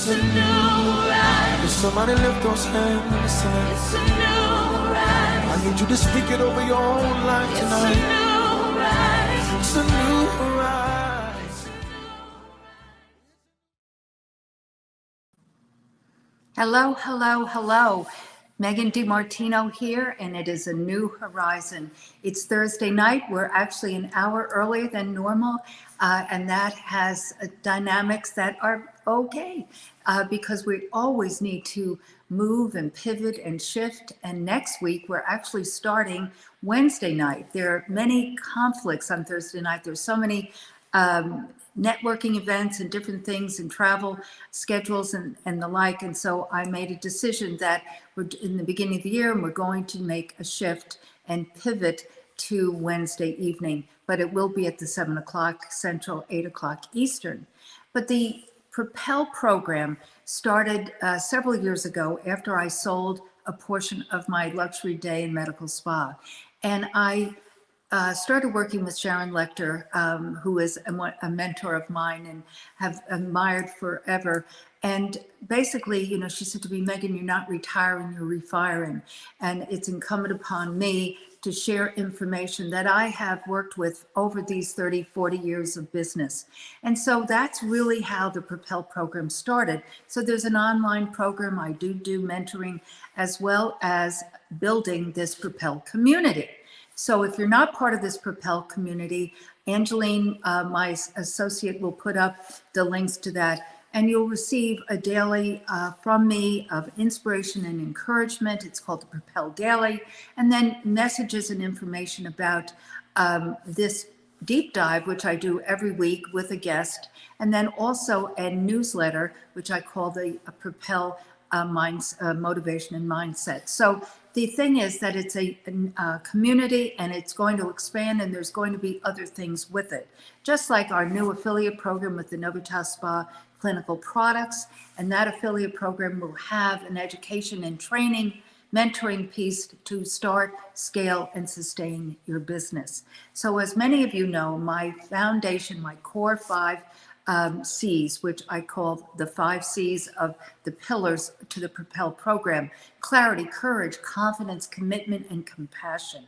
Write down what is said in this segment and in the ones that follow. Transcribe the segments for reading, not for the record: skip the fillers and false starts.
It's a new rise. Can somebody lift those hands and say, it's a new rise. I need you to speak it over your own life tonight. It's a new rise. It's a new rise. Hello, hello, hello. Megan DiMartino here, and it is a new horizon. It's Thursday night. We're actually an hour earlier than normal, and that has dynamics that are okay because we always need to move and pivot and shift. And next week, we're actually starting Wednesday night. There are many conflicts on Thursday night. There's so many networking events and different things and travel schedules and the like. And so I made a decision that we're in the beginning of the year and we're going to make a shift and pivot to Wednesday evening, but it will be at the 7 o'clock Central, 8 o'clock Eastern. But the Propel program started several years ago after I sold a portion of my luxury day and medical spa. And I started working with Sharon Lecter, who is a mentor of mine and have admired forever. And basically, you know, she said to me, Megan, you're not retiring, you're refiring. And it's incumbent upon me to share information that I have worked with over these 30, 40 years of business. And so that's really how the Propel program started. So there's an online program. I do mentoring as well as building this Propel community. So if you're not part of this Propel community, Angeline, my associate, will put up the links to that, and you'll receive a daily from me of inspiration and encouragement. It's called the Propel Daily, and then messages and information about this deep dive, which I do every week with a guest, and then also a newsletter, which I call the Propel Motivation and Mindset. So the thing is that it's a community and it's going to expand, and there's going to be other things with it. Just like our new affiliate program with the Novitas Spa Clinical Products, and that affiliate program will have an education and training mentoring piece to start, scale, and sustain your business. So as many of you know, my foundation, my core 5 C's, which I call the 5 C's of the pillars to the Propel program: clarity, courage, confidence, commitment, and compassion.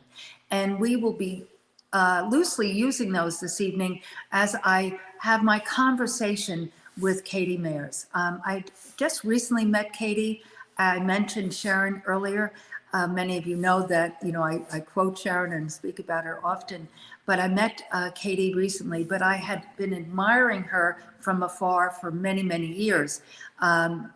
And we will be loosely using those this evening as I have my conversation with Katie Mayers. I just recently met Katie. I mentioned Sharon earlier. Many of you know that, you know, I quote Sharon and speak about her often, but I met Katie recently, but I had been admiring her from afar for many, many years.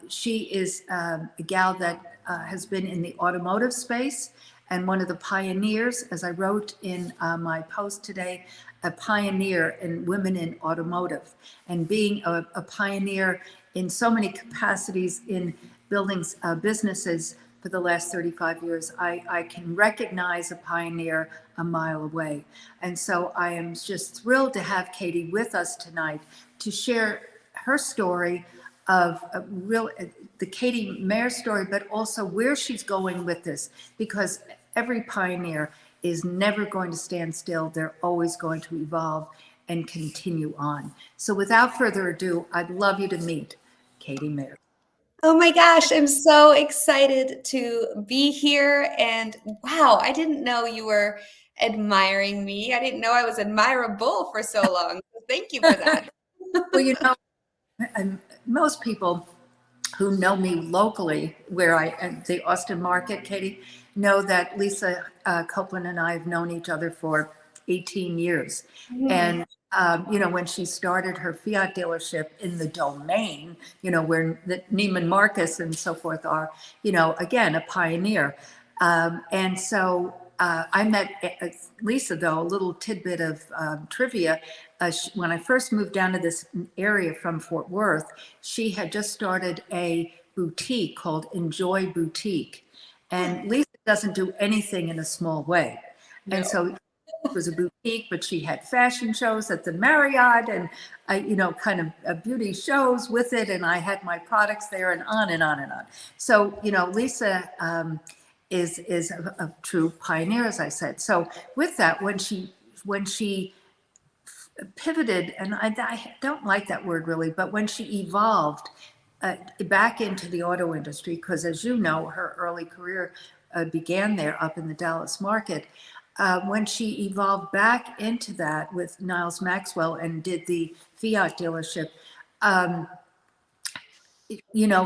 She is a gal that has been in the automotive space and one of the pioneers, as I wrote in my post today, a pioneer in women in automotive, and being a pioneer in so many capacities in building businesses for the last 35 years. I can recognize a pioneer a mile away. And so I am just thrilled to have Katie with us tonight to share her story of the Katie Mayers story, but also where she's going with this, because every pioneer is never going to stand still. They're always going to evolve and continue on. So without further ado, I'd love you to meet Katie Mayers. Oh my gosh, I'm so excited to be here. And wow, I didn't know you were admiring me. I didn't know I was admirable for so long. So thank you for that. Well, you know, most people who know me locally, where the Austin market, Katie, know that Lisa Copeland and I have known each other for 18 years. Mm-hmm. And you know, when she started her Fiat dealership in the Domain, you know, where the Neiman Marcus and so forth are, you know, again, a pioneer. And so I met Lisa, though, a little tidbit of trivia. When I first moved down to this area from Fort Worth, she had just started a boutique called Enjoy Boutique. And Lisa doesn't do anything in a small way. No. And so it was a boutique, but she had fashion shows at the Marriott and, you know, kind of beauty shows with it. And I had my products there and on and on and on. So, you know, Lisa is a true pioneer, as I said. So with that, when she pivoted, and I don't like that word really, but when she evolved back into the auto industry, because as you know, her early career began there up in the Dallas market. When she evolved back into that with Niles Maxwell and did the Fiat dealership,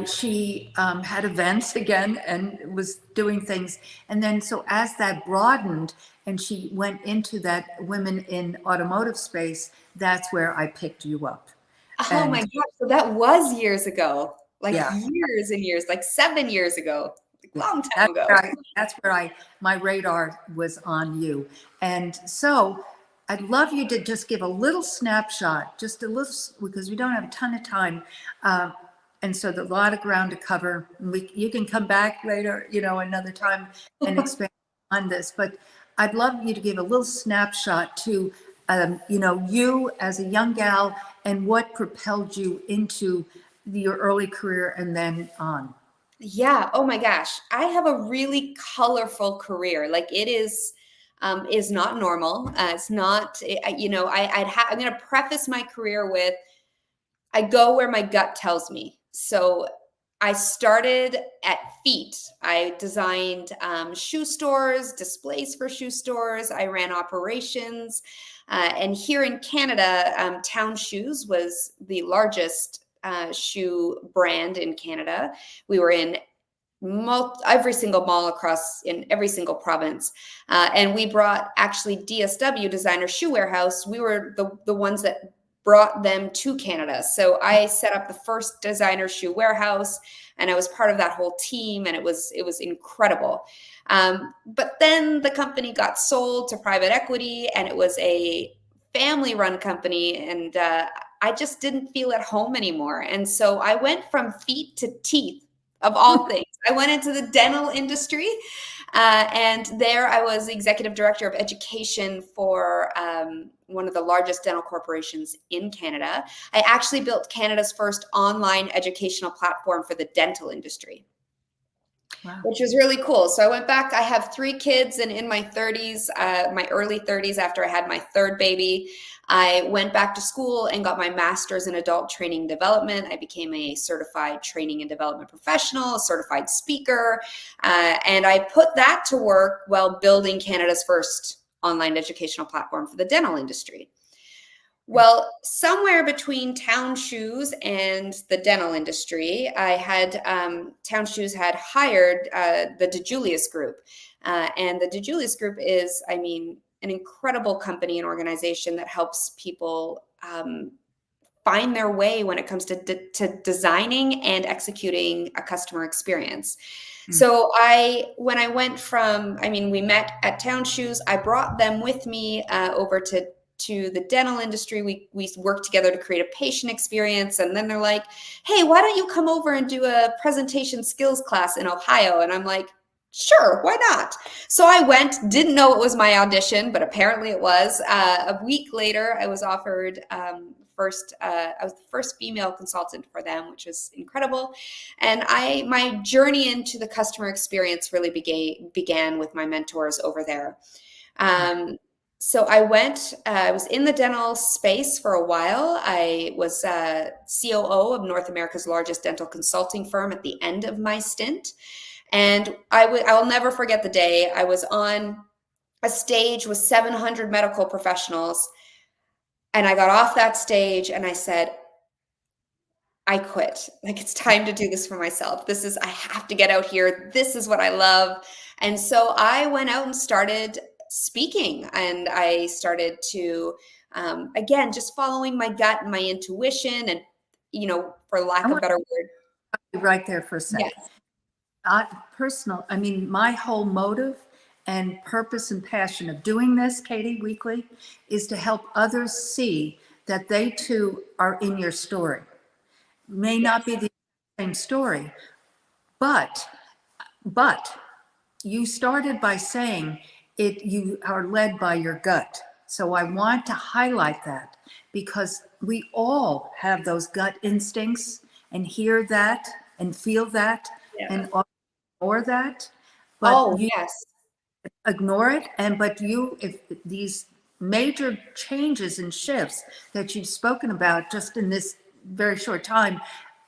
she had events again and was doing things. And then, so as that broadened and she went into that women in automotive space, that's where I picked you up. Oh my gosh. So that was years ago, like Yeah. years and years, like 7 years ago, like long time That's ago. where my radar was on you. And so I'd love you to just give a little snapshot, just a little, because we don't have a ton of time. And so there's a lot of ground to cover. You can come back later, another time and expand on this. But I'd love you to give a little snapshot to, you as a young gal and what propelled you into your early career and then on. Yeah. Oh my gosh. I have a really colorful career. Like it is not normal. It's not, I'm going to preface my career with, I go where my gut tells me. So I started at feet. I designed shoe stores, displays for shoe stores. I ran operations. And here in Canada, Town Shoes was the largest shoe brand in Canada. We were in every single mall across in every single province. And we brought actually DSW, Designer Shoe Warehouse. We were the ones that brought them to Canada. So I set up the first designer shoe warehouse and I was part of that whole team and it was incredible. But then the company got sold to private equity and it was a family run company and I just didn't feel at home anymore. And so I went from feet to teeth of all things. I went into the dental industry and there I was the executive director of education for one of the largest dental corporations in Canada. I actually built Canada's first online educational platform for the dental industry. Wow. Which was really cool. So I went back, I have 3 kids and in my 30s, my early 30s after I had my 3rd baby, I went back to school and got my master's in adult training and development. I became a certified training and development professional, a certified speaker, and I put that to work while building Canada's first online educational platform for the dental industry. Well, somewhere between Town Shoes and the dental industry, I had Town Shoes had hired the DeJulius Group. And the DeJulius Group is, an incredible company and organization that helps people find their way when it comes to designing and executing a customer experience. Mm-hmm. So when I went from, we met at Town Shoes, I brought them with me over to the dental industry. We worked together to create a patient experience. And then they're like, hey, why don't you come over and do a presentation skills class in Ohio? And I'm like, sure, why not? So I went, didn't know it was my audition, but apparently it was. A week later, I was offered I was the first female consultant for them, which was incredible. And my journey into the customer experience really began with my mentors over there. So I was in the dental space for a while. I was COO of North America's largest dental consulting firm at the end of my stint. And I'll never forget the day I was on a stage with 700 medical professionals. And I got off that stage and I said, I quit. Like, it's time to do this for myself. I have to get out here. This is what I love. And so I went out and started speaking, and I started to, again, just following my gut and my intuition, and, for lack of a better word. Right there for a second. Yes. Personal, my whole motive and purpose and passion of doing this, Katie, weekly, is to help others see that they too are in your story. May not be the same story, but you started by saying you are led by your gut. So I want to highlight that because we all have those gut instincts and hear that and feel that and ignore that. But yes. Ignore it. But if these major changes and shifts that you've spoken about just in this very short time,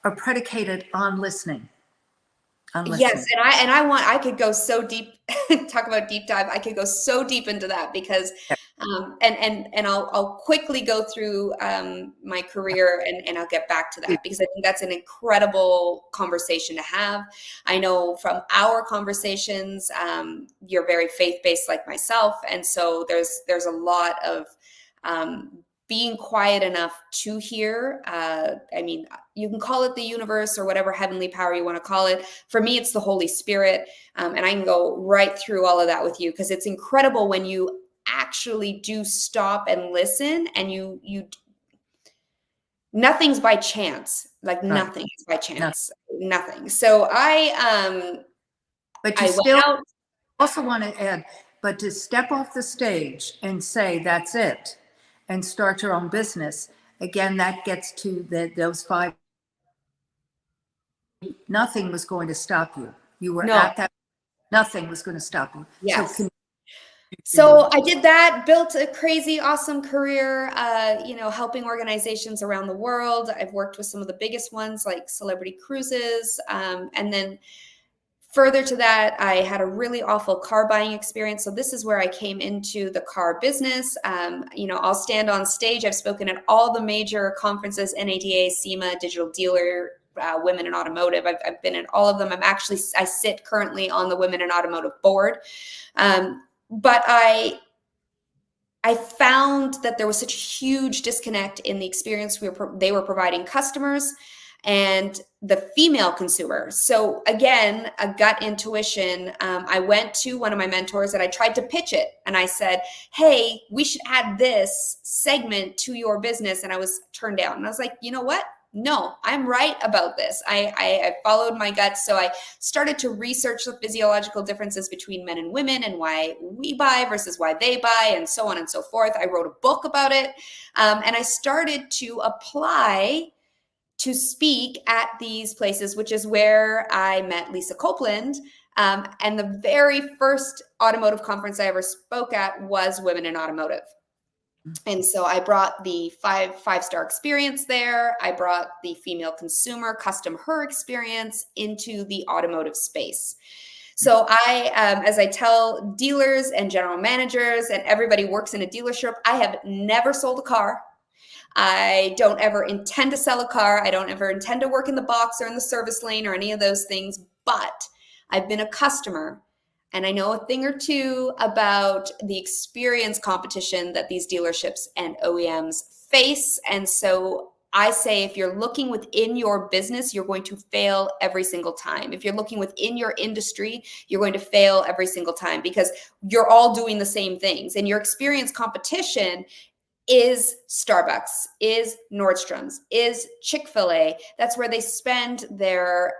are predicated on listening. On Yes, listening. and I could go so deep, talk about deep dive. I could go so deep into that because and I'll quickly go through my career and I'll get back to that because I think that's an incredible conversation to have. I know from our conversations, you're very faith-based like myself, and so there's a lot of being quiet enough to hear. I mean, you can call it the universe or whatever heavenly power you want to call it. For me, it's the Holy Spirit. And I can go right through all of that with you because it's incredible when you actually do stop and listen and you nothing's by chance. Like Right. nothing is by chance. Nothing. So But you I still went out. also want to add, but to step off the stage and say that's it and start your own business, again, that gets to those 5. Nothing was going to stop you. You were No. at that. Nothing was going to stop you. Yes. So I did that, built a crazy, awesome career, helping organizations around the world. I've worked with some of the biggest ones like Celebrity Cruises. And then further to that, I had a really awful car buying experience. So this is where I came into the car business. I'll stand on stage. I've spoken at all the major conferences, NADA, SEMA, Digital Dealer, Women in Automotive. I've been at all of them. I sit currently on the Women in Automotive board. But I found that there was such a huge disconnect in the experience they were providing customers and the female consumer. So again, a gut intuition. I went to one of my mentors and I tried to pitch it. And I said, hey, we should add this segment to your business. And I was turned down. And I was like, you know what? No, I'm right about this. I followed my gut. So I started to research the physiological differences between men and women and why we buy versus why they buy and so on and so forth. I wrote a book about it. And I started to apply to speak at these places, which is where I met Lisa Copeland. And the very first automotive conference I ever spoke at was Women in Automotive. And so I brought the five-star experience there. I brought the female consumer custom her experience into the automotive space. So as I tell dealers and general managers and everybody works in a dealership, I have never sold a car. I don't ever intend to sell a car. I don't ever intend to work in the box or in the service lane or any of those things, but I've been a customer and I know a thing or two about the experience competition that these dealerships and OEMs face. And so I say, if you're looking within your business, you're going to fail every single time. If you're looking within your industry, you're going to fail every single time because you're all doing the same things. And your experience competition is Starbucks, is Nordstrom's, is Chick-fil-A. That's where they spend their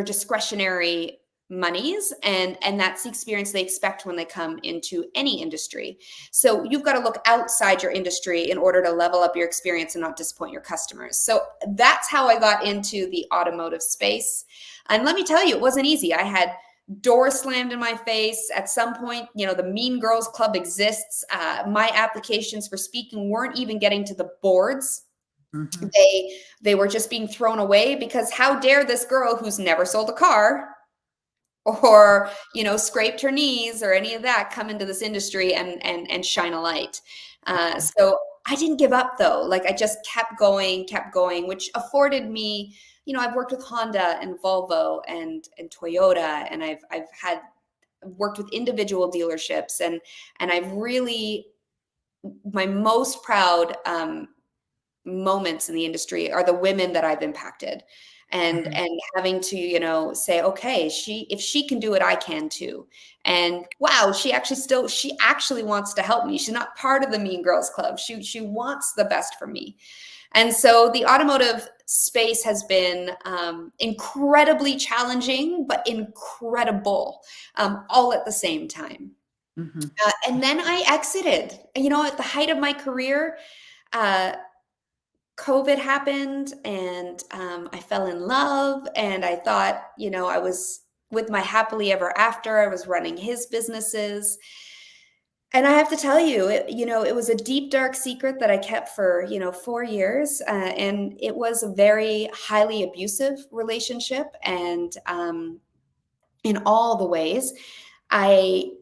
discretionary monies, and that's the experience they expect when they come into any industry. So you've got to look outside your industry in order to level up your experience and not disappoint your customers. So that's how I got into the automotive space. And let me tell you, it wasn't easy. I had doors slammed in my face. At some point, the Mean Girls Club exists. My applications for speaking weren't even getting to the boards. Mm-hmm. They were just being thrown away because how dare this girl who's never sold a car or scraped her knees or any of that come into this industry and shine a light. So I didn't give up though. Like I just kept going, which afforded me, I've worked with Honda and Volvo and Toyota, and I've worked with individual dealerships, and I've really, my most proud moments in the industry are the women that I've impacted. And mm-hmm. and having to say, okay, if she can do it, I can too. And wow, she actually wants to help me. She's not part of the Mean Girls Club. She wants the best for me. And so the automotive space has been incredibly challenging, but incredible, all at the same time. Mm-hmm. And then I exited. At the height of my career, COVID happened, and I fell in love, and I thought, I was with my happily ever after. I was running his businesses. And I have to tell you, it was a deep, dark secret that I kept for, 4 years. And it was a very highly abusive relationship. And in all the ways, I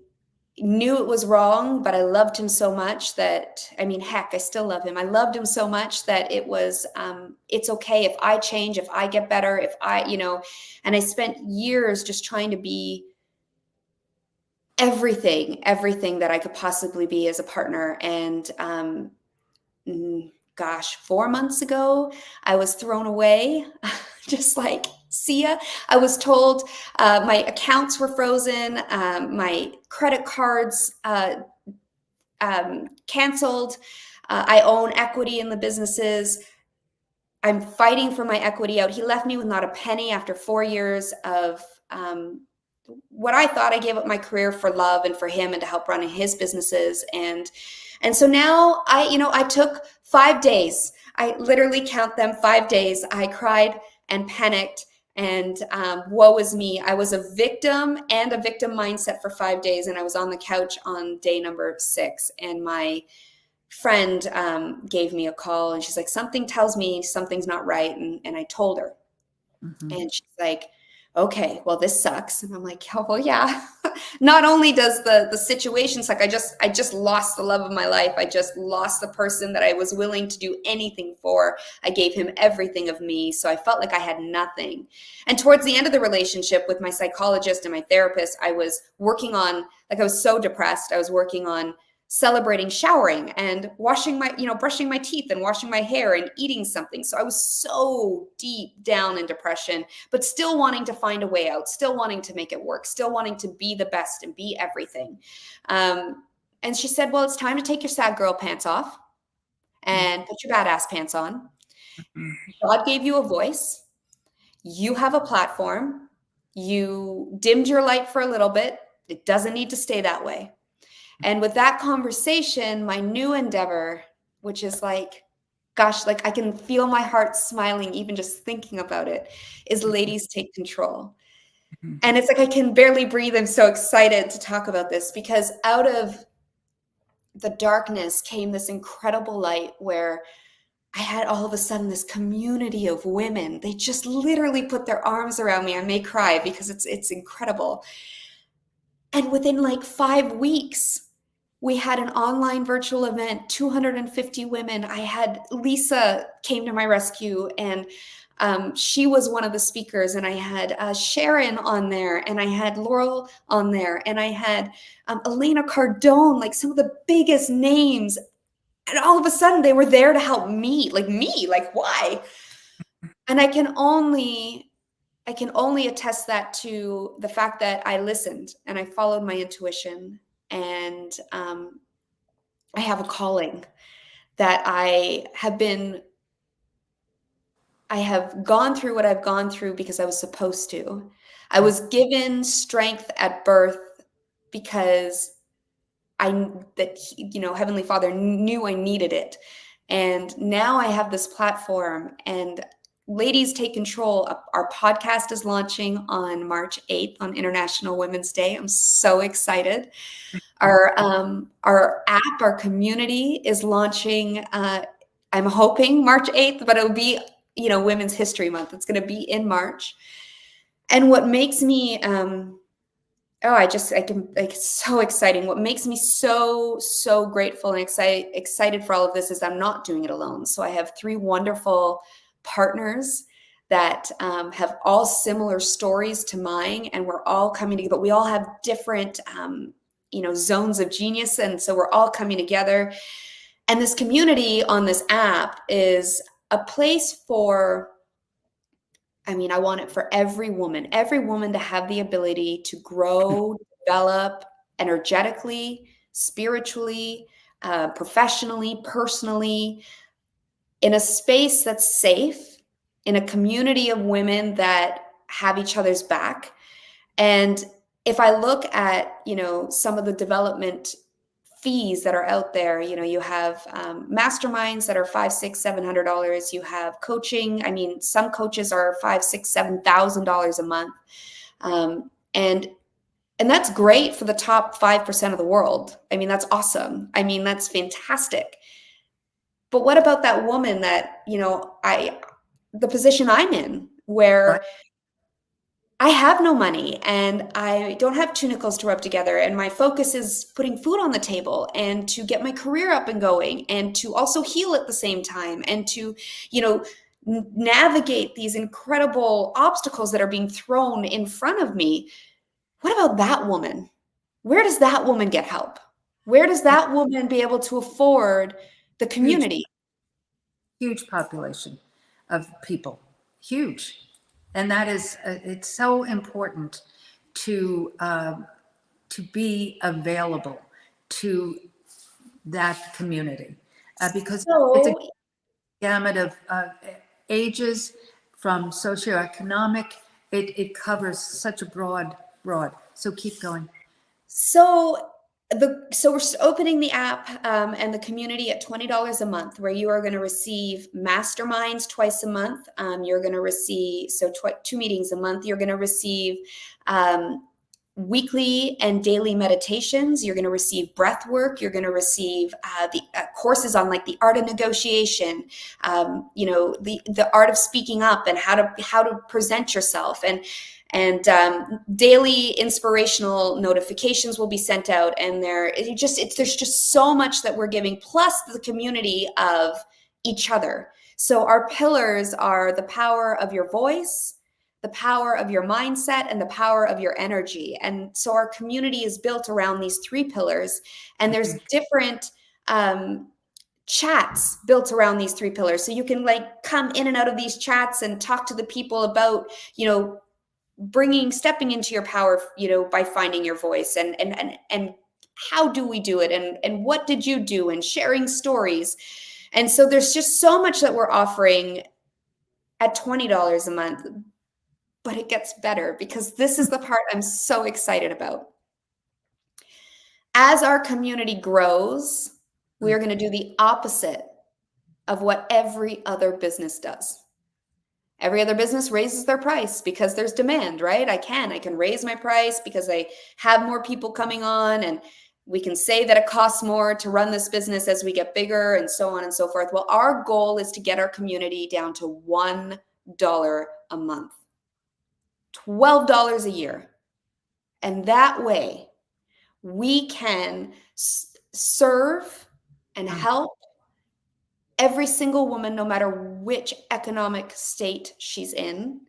knew it was wrong, but I loved him so much that, I mean, heck, I still love him. I loved him so much that it's okay if I change, if I get better, and I spent years just trying to be everything that I could possibly be as a partner. And gosh, 4 months ago, I was thrown away, just like, see ya. I was told my accounts were frozen, my credit cards canceled. I own equity in the businesses. I'm fighting for my equity out. He left me with not a penny after 4 years of what I thought. I gave up my career for love and for him and to help running his businesses. And so now I took 5 days. I literally count them, 5 days. I cried and panicked and woe is me. I was a victim and a victim mindset for 5 days. And I was on the couch on day number 6. And my friend gave me a call and she's like, something tells me something's not right. And I told her. Mhm. And she's like, okay, well, this sucks. And I'm like, oh, well, yeah. Not only does the situation suck, I just lost the love of my life. I just lost the person that I was willing to do anything for. I gave him everything of me. So I felt like I had nothing. And towards the end of the relationship with my psychologist and my therapist, I was working on, like, I was so depressed. I was working on celebrating showering and washing my, brushing my teeth and washing my hair and eating something. So I was so deep down in depression, but still wanting to find a way out, still wanting to make it work, still wanting to be the best and be everything. And she said, well, it's time to take your sad girl pants off and put your badass pants on. Mhm. God gave you a voice. You have a platform. You dimmed your light for a little bit. It doesn't need to stay that way. And with that conversation, my new endeavor, which is like, gosh, like I can feel my heart smiling even just thinking about it, is Ladies Take Control. Mhm. And it's like I can barely breathe. I'm so excited to talk about this because out of the darkness came this incredible light where I had all of a sudden this community of women. They just literally put their arms around me. I may cry because it's incredible. And within like 5 weeks, we had an online virtual event, 250 women. I had Lisa came to my rescue and she was one of the speakers, and I had Sharon on there, and I had Laurel on there, and I had Elena Cardone, like some of the biggest names. And all of a sudden they were there to help me, like why? And I can only attest that to the fact that I listened and I followed my intuition, and I have a calling that I have gone through what I've gone through because I was supposed to. I was given strength at birth because Heavenly Father knew I needed it. And now I have this platform, and Ladies Take Control. Our podcast is launching on March 8th on International Women's Day. I'm so excited. Our app, our community is launching, I'm hoping March 8th, but it'll be, Women's History Month. It's going to be in March. And what makes me, it's so exciting. What makes me so, so grateful and excited for all of this is I'm not doing it alone. So I have 3 wonderful partners that have all similar stories to mine, and we're all coming together, but we all have different, zones of genius. And so we're all coming together. And this community on this app is a place for, I want it for every woman to have the ability to grow, develop energetically, spiritually, professionally, personally, in a space that's safe, in a community of women that have each other's back. And if I look at, some of the development fees that are out there, you have masterminds that are $500, $600, $700. You have coaching. Some coaches are $5,000, $6,000, $7,000 a month. And And that's great for the top 5% of the world. I mean, that's awesome. I mean, that's fantastic. But what about that woman that, the position I'm in, Right. where I have no money and I don't have two nickels to rub together, and my focus is putting food on the table and to get my career up and going and to also heal at the same time and to, you know, navigate these incredible obstacles that are being thrown in front of me. What about that woman? Where does that woman get help? Where does that woman be able to afford the Huge, community? huge population of people, huge. And that is, it's so important to, to be available to that community because it's a So gamut of ages from socioeconomic. It covers such a broad. So keep going. So we're opening the app and the community at $20 a month, where you are going to receive masterminds twice a month. You're going to receive two meetings a month. You're going to receive weekly and daily meditations. You're going to receive breath work. You're going to receive the courses on like the art of negotiation, the art of speaking up and how to present yourself, and daily inspirational notifications will be sent out. And there's just so much that we're giving, plus the community of each other. So our pillars are the power of your voice, the power of your mindset, and the power of your energy. And so our community is built around these three pillars, and there's different chats built around these three pillars. So you can like come in and out of these chats and talk to the people about, stepping into your power, by finding your voice, and how do we do it, and what did you do, and sharing stories. And so there's just so much that we're offering at $20 a month. But it gets better, because this is the part I'm so excited about. As our community grows, we are going to do the opposite of what every other business does. Every other business raises their price because there's demand, right? I can raise my price because I have more people coming on, and we can say that it costs more to run this business as we get bigger, and so on and so forth. Well, our goal is to get our community down to $1 a month, $12 a year. And that way we can serve and help every single woman, no matter which economic state she's in.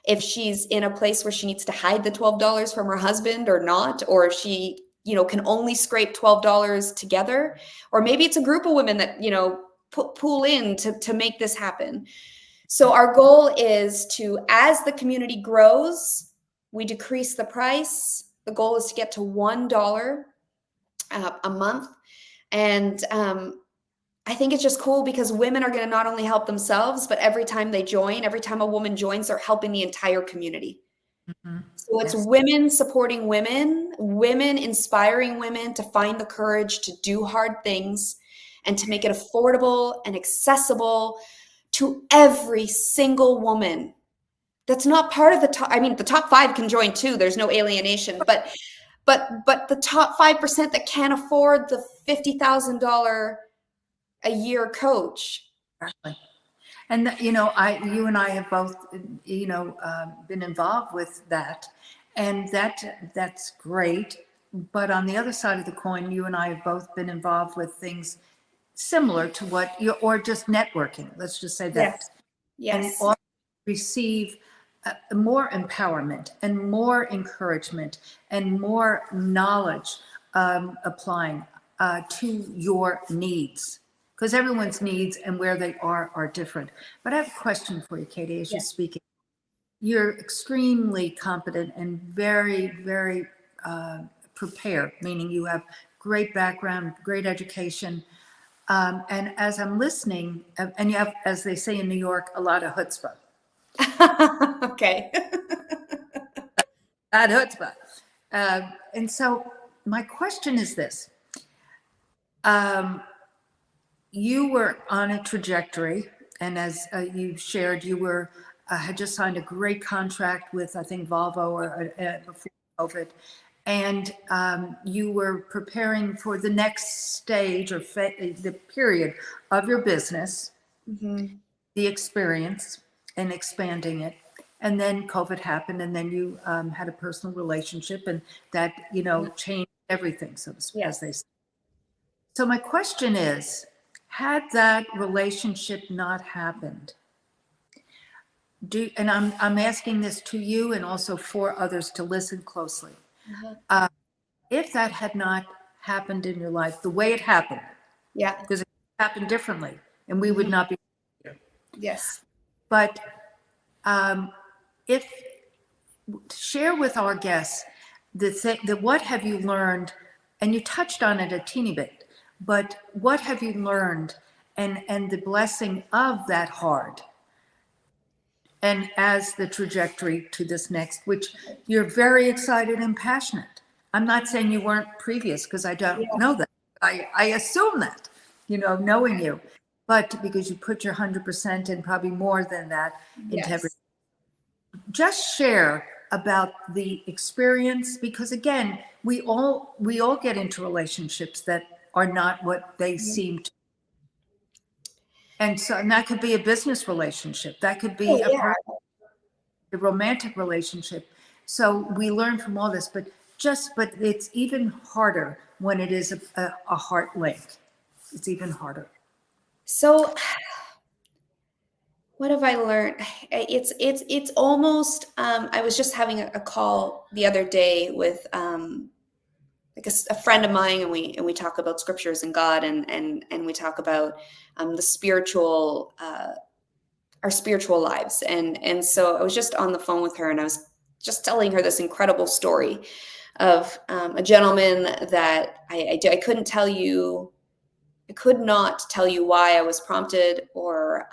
If she's in a place where she needs to hide the $12 from her husband or not, or if she, can only scrape $12 together, or maybe it's a group of women that, pool in to make this happen. So our goal is to, as the community grows, we decrease the price. The goal is to get to $1 a month. And I think it's just cool because women are going to not only help themselves, but every time a woman joins, they're helping the entire community. Mm-hmm. So it's women supporting women, women inspiring women to find the courage to do hard things and to make it affordable and accessible to every single woman that's not part of the top. I mean, the top 5 can join too. There's no alienation, but the top 5% that can't afford the $50,000 a year coach. Exactly. And you and I have both, been involved with that, and that's great. But on the other side of the coin, you and I have both been involved with things similar to what you, or just networking. Let's just say that. Yes. And all receive more empowerment and more encouragement and more knowledge applying to your needs. Because everyone's needs and where they are different. But I have a question for you, Katie, as you're speaking. You're extremely competent and very, very prepared, meaning you have great background, great education. And as I'm listening, and you have, as they say in New York, a lot of chutzpah. Okay. That chutzpah. And so my question is this. You were on a trajectory, and as you shared, you were had just signed a great contract with, I think, Volvo or before COVID, and you were preparing for the next stage or the period of your business, the experience and expanding it. And then COVID happened, and then you had a personal relationship, and that, changed everything, so to speak, as they say. So my question is, had that relationship not happened, and I'm asking this to you and also for others to listen closely. If that had not happened in your life the way it happened, because it happened differently, and we would not be here. Yes. But if share with our guests what have you learned, and you touched on it a teeny bit, but what have you learned, and the blessing of that hard, and as the trajectory to this next, which you're very excited and passionate. I'm not saying you weren't previous, because I don't know that. I assume that, knowing you, but because you put your 100% and probably more than that into everything. Just share about the experience, because again, we all get into relationships that are not what they seem to. And that could be a business relationship. That could be a romantic relationship. So we learn from all this, but it's even harder when it is a heart link. It's even harder. So what have I learned? It's almost, I was just having a call the other day with like a friend of mine, and we talk about scriptures and God, and we talk about the spiritual, our spiritual lives. And so I was just on the phone with her, and I was just telling her this incredible story of a gentleman that I couldn't tell you, I could not tell you why I was prompted, or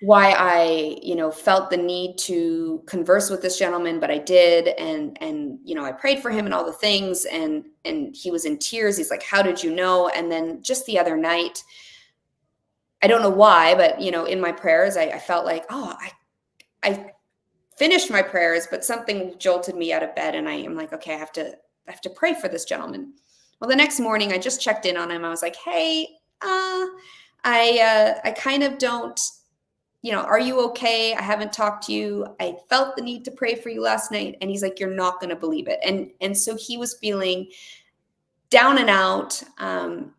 why I, felt the need to converse with this gentleman, but I did. And, I prayed for him and all the things, and he was in tears. He's like, "How did you know?" And then just the other night, I don't know why, but, in my prayers, I felt like, I finished my prayers, but something jolted me out of bed, and I am like, okay, I have to pray for this gentleman. Well, the next morning I just checked in on him. I was like, "Hey, I kind of don't, are you okay? I haven't talked to you. I felt the need to pray for you last night." And he's like, "You're not going to believe it." And so he was feeling down and out.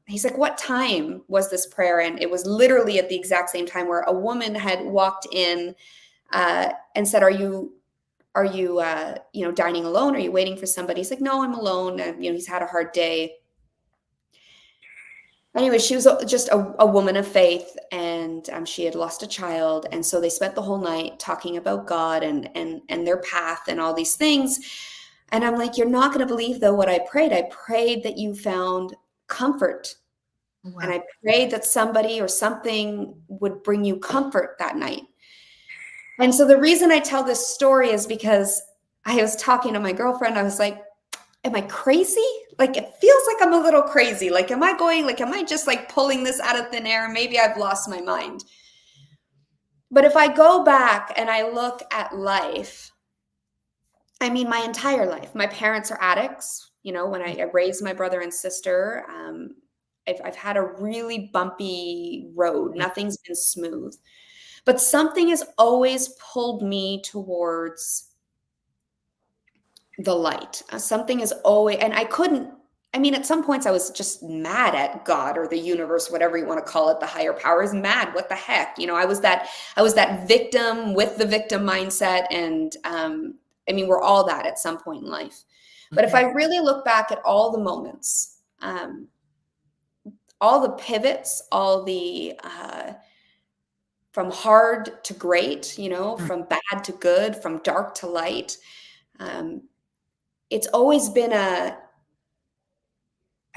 He's like, "What time was this prayer?" And it was literally at the exact same time where a woman had walked in and said, Are you dining alone? Are you waiting for somebody?" He's like, "No, I'm alone." And, he's had a hard day. Anyway, she was just a woman of faith, and she had lost a child. And so they spent the whole night talking about God and their path and all these things. And I'm like, "You're not going to believe, though, what I prayed. I prayed that you found comfort. Wow. And I prayed that somebody or something would bring you comfort that night." And so the reason I tell this story is because I was talking to my girlfriend. I was like, "Am I crazy? Like, it feels like I'm a little crazy. Like, am I just like pulling this out of thin air? Maybe I've lost my mind." But if I go back and I look at life, I mean, my entire life, my parents are addicts. When I raised my brother and sister, I've had a really bumpy road. Nothing's been smooth, but something has always pulled me towards the light. Something is always, and at some points I was just mad at God or the universe, whatever you want to call it, the higher powers. Mad. What the heck? I was that victim with the victim mindset. And we're all that at some point in life. But if I really look back at all the moments, all the pivots, all the, from hard to great, from bad to good, from dark to light, it's always been I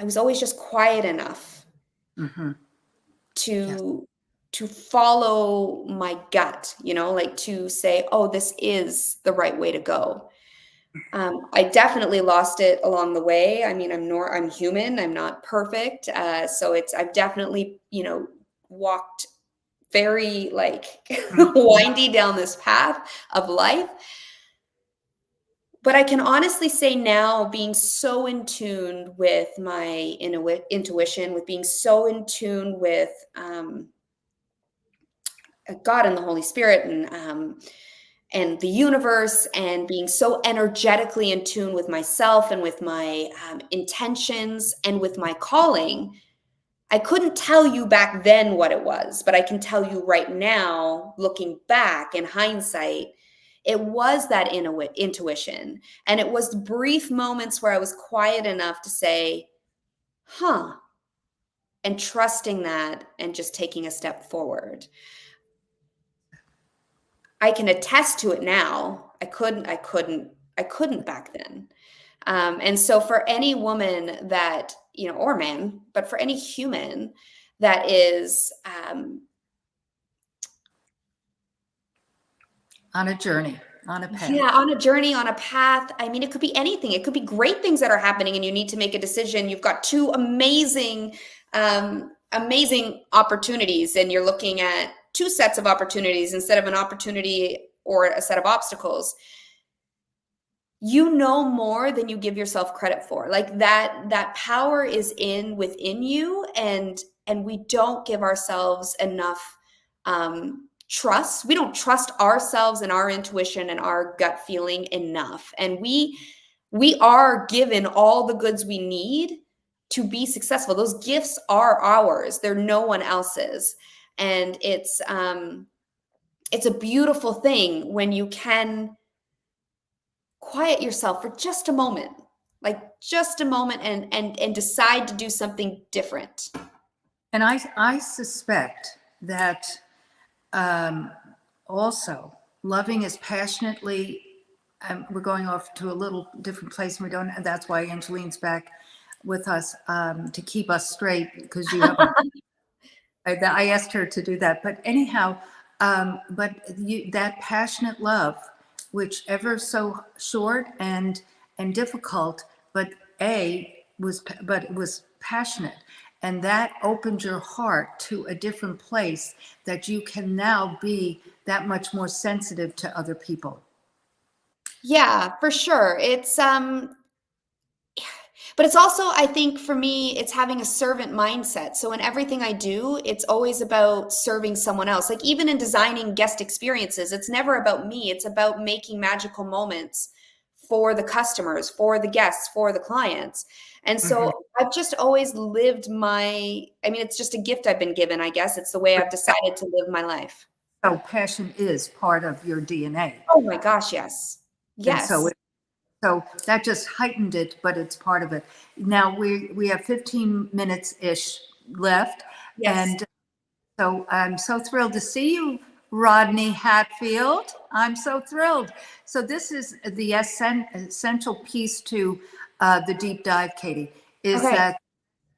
was always just quiet enough to follow my gut, like to say, "Oh, this is the right way to go." I definitely lost it along the way. I'm human. I'm not perfect. So I've definitely, walked very windy down this path of life. But I can honestly say now, being so in tune with my intuition, with being so in tune with God and the Holy Spirit and the universe, and being so energetically in tune with myself and with my intentions and with my calling. I couldn't tell you back then what it was, but I can tell you right now, looking back in hindsight, it was that intuition. And it was brief moments where I was quiet enough to say, huh, and trusting that and just taking a step forward. I can attest to it now. I couldn't back then. And so for any woman that, or man, but for any human that is On a journey, on a path. yeah, on a journey, on a path. I mean, it could be anything. It could be great things that are happening and you need to make a decision. You've got two amazing opportunities and you're looking at two sets of opportunities instead of an opportunity or a set of obstacles. You know more than you give yourself credit for. Like that power is within you, and we don't give ourselves enough trust. We don't trust ourselves and our intuition and our gut feeling enough. And we are given all the goods we need to be successful. Those gifts are ours. They're no one else's. And it's a beautiful thing when you can quiet yourself for just a moment, like just a moment, and decide to do something different. And I suspect that also loving as passionately, we're going off to a little different place, and we don't, and that's why Angeline's back with us to keep us straight, because you have I asked her to do that. But anyhow, but that passionate love, which ever so short and difficult, but it was passionate. And that opened your heart to a different place that you can now be that much more sensitive to other people. Yeah, for sure. But it's also, I think for me, it's having a servant mindset. So in everything I do, it's always about serving someone else. Like even in designing guest experiences, it's never about me. It's about making magical moments for the customers, for the guests, for the clients. And so I've just always lived it's just a gift I've been given, I guess. It's the way I've decided to live my life. So passion is part of your DNA. Oh my gosh, yes. Yes. And so that just heightened it, but it's part of it. Now we have 15 minutes-ish left. Yes. And so I'm so thrilled to see you, Rodney Hatfield. I'm so thrilled. So this is the essential piece to the deep dive, Katie, is that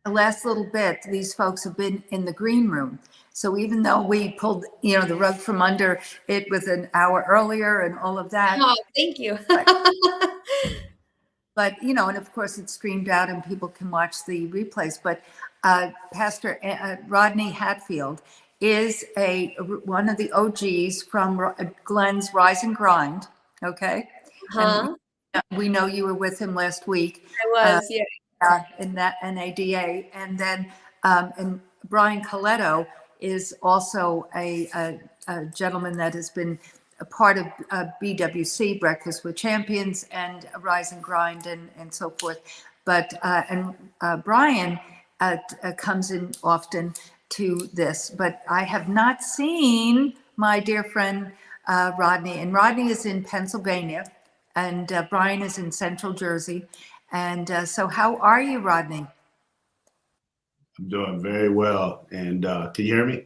the last little bit, these folks have been in the green room. So even though we pulled, the rug from under it with an hour earlier and all of that. Oh, thank you. But, and of course it's streamed out and people can watch the replays. But Pastor Rodney Hatfield is one of the OGs from Glenn's Rise and Grind. Okay. And we know you were with him last week. I was, yeah. In that NADA. And then and Brian Coletto is also a gentleman that has been a part of BWC, Breakfast with Champions, and Rise and Grind, and so forth. But Brian comes in often to this, but I have not seen my dear friend Rodney. And Rodney is in Pennsylvania, and Brian is in Central Jersey. And so how are you, Rodney? I'm doing very well. And can you hear me?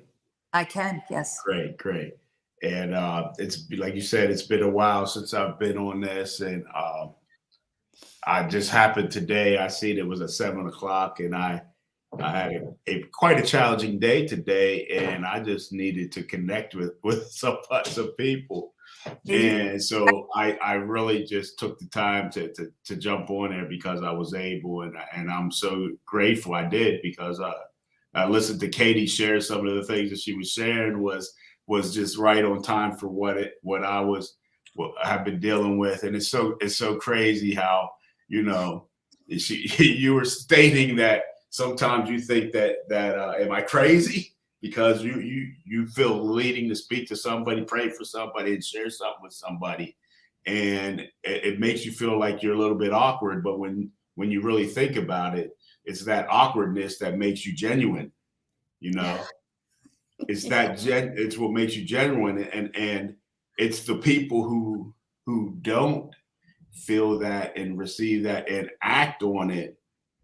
I can, yes. Great. And it's like you said, it's been a while since I've been on this. And I just happened today, I seen it was at 7:00, and I had quite a challenging day today, and I just needed to connect with some people. And so I really just took the time to jump on there because I was able, and I'm so grateful I did, because I listened to Katie share some of the things that she was sharing was just right on time for what I was have been dealing with, and it's so crazy how, you know, you were stating that sometimes you think that am I crazy because you feel leading to speak to somebody, pray for somebody, and share something with somebody, and it makes you feel like you're a little bit awkward, but when you really think about it, it's that awkwardness that makes you genuine, you know. It's it's what makes you genuine, and it's the people who don't feel that and receive that and act on it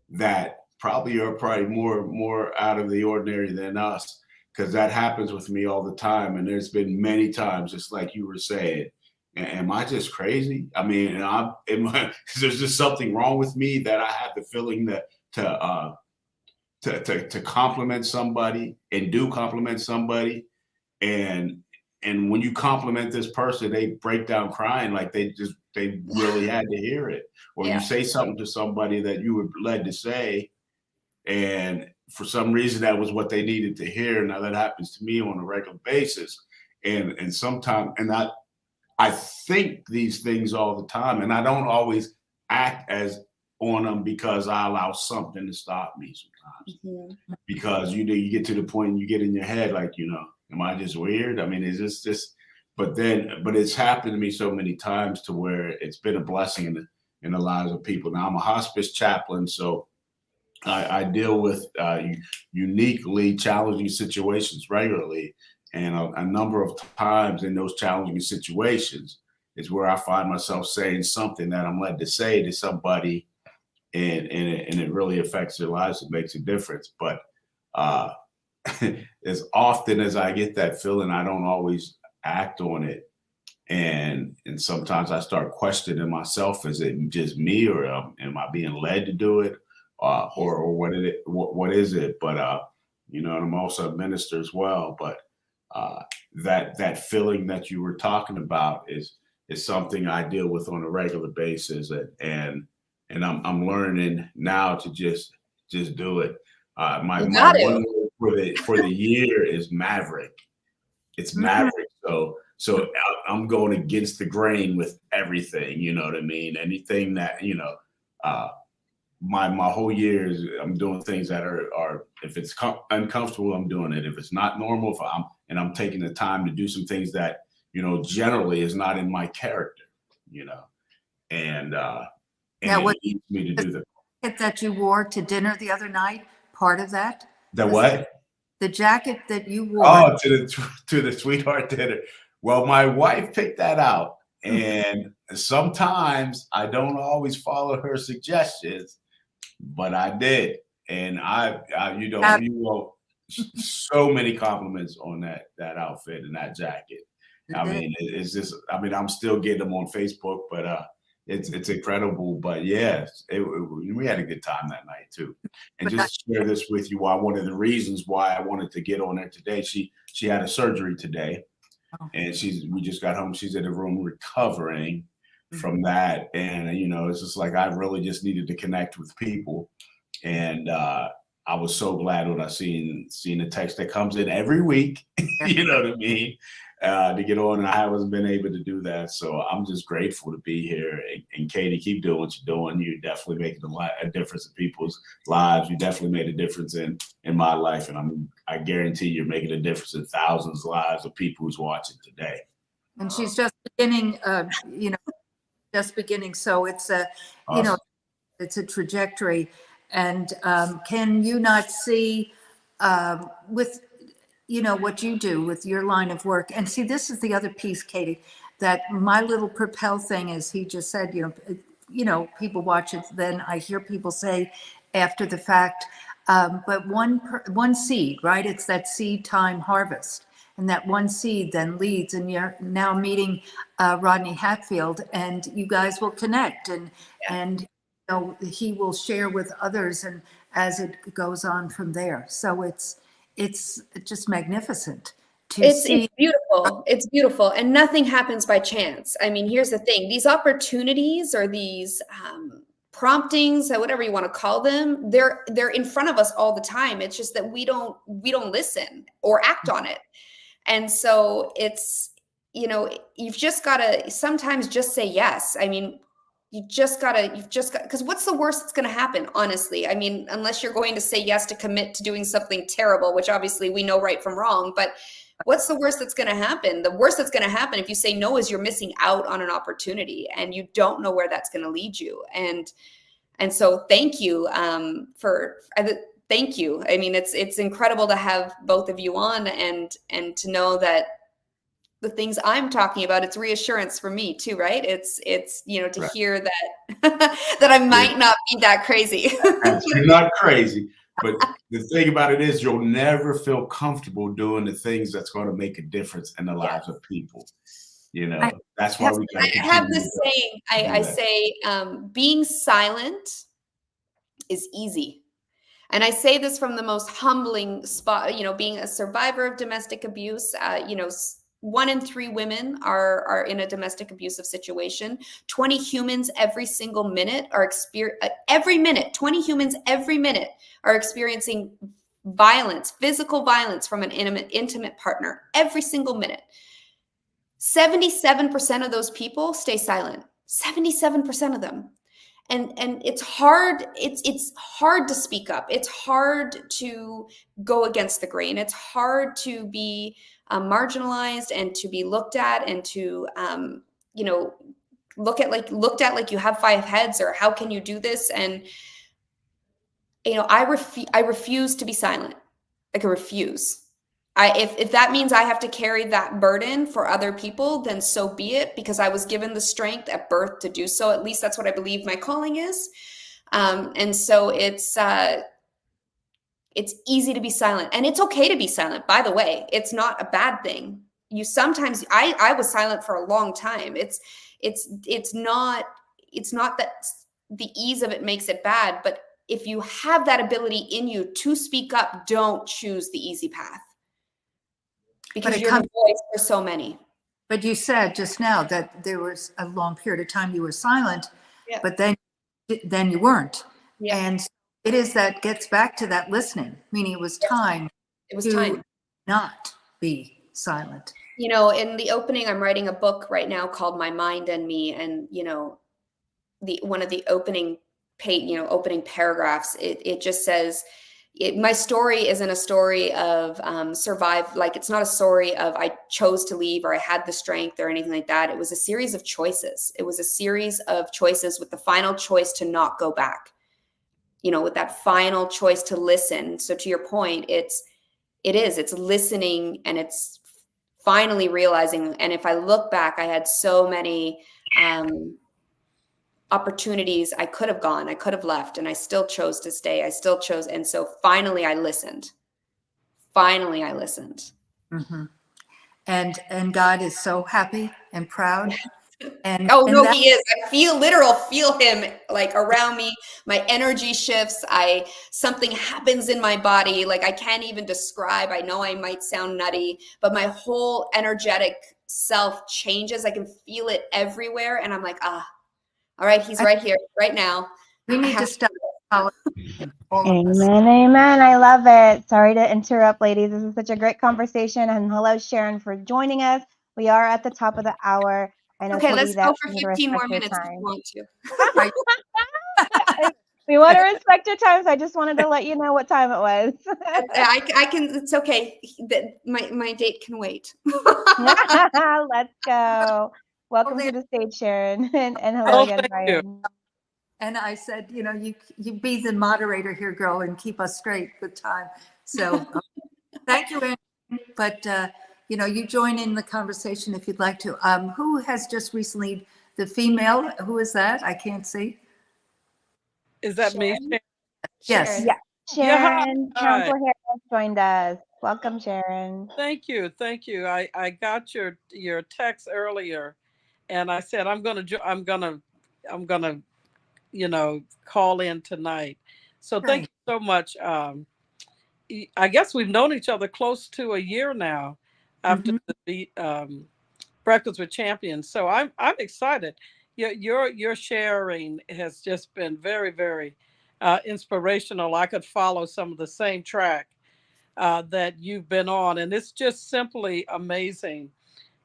that probably are more out of the ordinary than us, because that happens with me all the time, and there's been many times, just like you were saying, am I just crazy? I mean, there's just something wrong with me that I have the feeling that to compliment somebody and do compliment somebody, and when you compliment this person, they break down crying like they really had to hear it. Or you say something to somebody that you were led to say, and for some reason that was what they needed to hear. Now that happens to me on a regular basis, and sometimes, and I think these things all the time, and I don't always act as on them because I allow something to stop me sometimes. Because you get to the point and you get in your head like, you know, am I just weird? I mean, is this just? But it's happened to me so many times to where it's been a blessing in the lives of people. Now I'm a hospice chaplain, so I deal with uniquely challenging situations regularly, and a number of times in those challenging situations is where I find myself saying something that I'm led to say to somebody, and it really affects their lives. It makes a difference. But as often as I get that feeling, I don't always act on it, and sometimes I start questioning myself: is it just me, or am I being led to do it, or what is it? But you know, and I'm also a minister as well. But that feeling that you were talking about is something I deal with on a regular basis, and I'm learning now to just do it. My one word for the year is maverick. It's maverick. So I'm going against the grain with everything. You know what I mean? Anything that, you know, my whole year is I'm doing things that are if it's uncomfortable, I'm doing it. If it's not normal, I'm taking the time to do some things that, you know, generally is not in my character, you know, and Now, it needs me to do that you wore to dinner the other night, part of that? the what? The jacket that you wore. Oh, to the sweetheart dinner. Well, my wife picked that out, and sometimes I don't always follow her suggestions, but I did, and you wrote so many compliments on that outfit and that jacket. I mean, it's just, I mean, I'm still getting them on Facebook, but it's incredible. But yes, we had a good time that night too. And just to share this with you, one of the reasons why I wanted to get on there today, she had a surgery today, and we just got home. She's in the room recovering from that, and you know, it's just like I really just needed to connect with people, and I was so glad when I seen the text that comes in every week. You know what I mean? To get on, and I haven't been able to do that. So I'm just grateful to be here. And Katie, keep doing what you're doing. You're definitely making a difference in people's lives. You definitely made a difference in my life, and I guarantee you're making a difference in thousands of lives of people who's watching today. And she's just beginning, you know, just beginning. So it's a, you know, it's a trajectory. And can you not see with, you know, what you do with your line of work? And see, this is the other piece, Katie, that my little Propel thing is, he just said, you know, people watch it. Then I hear people say after the fact, but one seed, right? It's that seed time harvest. And that one seed then leads, and you're now meeting Rodney Hatfield, and you guys will connect, and you know, he will share with others, and as it goes on from there. So it's just magnificent to see. It's beautiful. It's beautiful, and nothing happens by chance. I mean, here's the thing: these opportunities, or these promptings, or whatever you want to call them, they're in front of us all the time. It's just that we don't listen or act on it. And so it's you know, you've just got to sometimes just say yes. I mean, you've just got, because what's the worst that's going to happen, honestly? I mean, unless you're going to say yes to commit to doing something terrible, which obviously we know right from wrong, but what's the worst that's going to happen? The worst that's going to happen if you say no is you're missing out on an opportunity and you don't know where that's going to lead you. And so thank you thank you. I mean, it's incredible to have both of you on and to know that the things I'm talking about, it's reassurance for me too, right? It's you know, to Right. hear that that I might not be that crazy. You're not crazy, but the thing about it is you'll never feel comfortable doing the things that's going to make a difference in the lives of people. You know, that's why we got to I have continue. this saying, I say, being silent is easy. And I say this from the most humbling spot, you know, being a survivor of domestic abuse, you know, 1 in 3 women are in a domestic abusive situation. 20 humans every single minute are every minute, 20 humans every minute are experiencing violence, physical violence from an intimate partner every single minute. 77% of those people stay silent. 77% of them. And it's hard, it's hard to speak up. It's hard to go against the grain. It's hard to be marginalized and to be looked at and to you know, looked at like you have 5 heads, or how can you do this? And you know, I refuse to be silent. Like, I refuse. If that means I have to carry that burden for other people, then so be it, because I was given the strength at birth to do so. At least that's what I believe my calling is. And so it's easy to be silent, and it's okay to be silent. By the way, it's not a bad thing. You sometimes, I was silent for a long time. It's not that the ease of it makes it bad, but if you have that ability in you to speak up, don't choose the easy path. Because you're the voice for so many. But you said just now that there was a long period of time you were silent, but then you weren't. And it is that gets back to that listening, meaning it was time to not be silent. You know, in the opening, I'm writing a book right now called My Mind and Me. And, you know, one of the opening paragraphs, it just says, my story isn't a story of survive. Like, it's not a story of I chose to leave or I had the strength or anything like that. It was a series of choices. It was a series of choices with the final choice to not go back, you know, with that final choice to listen. So to your point, it's listening, and it's finally realizing. And if I look back, I had so many opportunities. I could have gone, I could have left, and I still chose to stay. I still chose. And so finally I listened. Mm-hmm. And God is so happy and proud. And He is. I feel him like around me. My energy shifts. Something happens in my body. Like, I can't even describe. I know I might sound nutty, but my whole energetic self changes. I can feel it everywhere. And I'm like, all right, he's right here, right now. We need to stop. Amen. I love it. Sorry to interrupt, ladies. This is such a great conversation. And hello, Sharon, for joining us. We are at the top of the hour. I know, okay, let's go for 15 more minutes if you want to. We want to respect your time, so I just wanted to let you know what time it was. I can, it's okay. My date can wait. Let's go. Welcome to the stage, Sharon. And hello again, Brian. And I said, you know, you be the moderator here, girl, and keep us straight with time. So thank you, Anne. But, you know, you join in the conversation if you'd like to. Who has just recently, the female, who is that? I can't see. Is that Sharon? me? Yes. Yeah. Sharon, Counselor Harris joined us. Welcome, Sharon. Thank you. I got your text earlier, and I said I'm gonna you know, call in tonight. So thank you so much. I guess we've known each other close to a year now after the Breakfast with Champions. So I'm excited. Your sharing has just been very, very inspirational. I could follow some of the same track that you've been on, and it's just simply amazing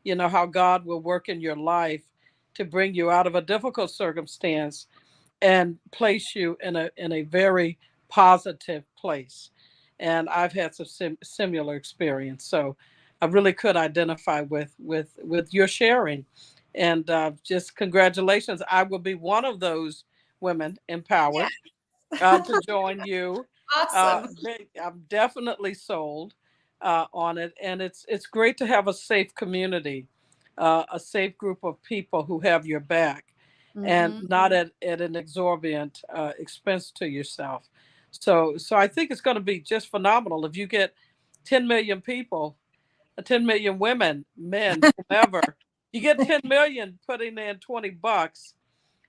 you know, how God will work in your life to bring you out of a difficult circumstance and place you in a very positive place. And I've had some similar experience, so I really could identify with your sharing. And just congratulations! I will be one of those women empowered to join you. Awesome. I'm definitely sold on it, and it's great to have a safe community, a safe group of people who have your back, and Mhm. not at an exorbitant expense to yourself. So I think it's going to be just phenomenal if you get 10 million people, 10 million women, men, whomever. You get 10 million putting in $20.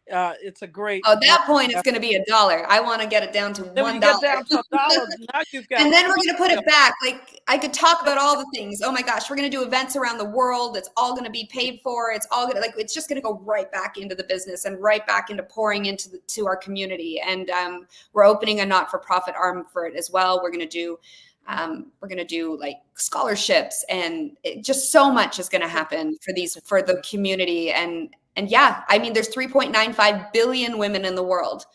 It's a Oh, at great that point, it's effort. going to be $1. I want to get it down to Then when you $1. get down to $1, now you've got And then we're 20 going to put million. it back. Like, I could talk about all the things. Oh my gosh, we're going to do events around the world. It's all going to be paid for. It's all going to, like, it's just going to go right back into the business and right back into pouring into to our community. And we're opening a not-for-profit arm for it as well. We're going to do like scholarships, and just so much is going to happen for the community. And yeah, I mean, there's 3.95 billion women in the world.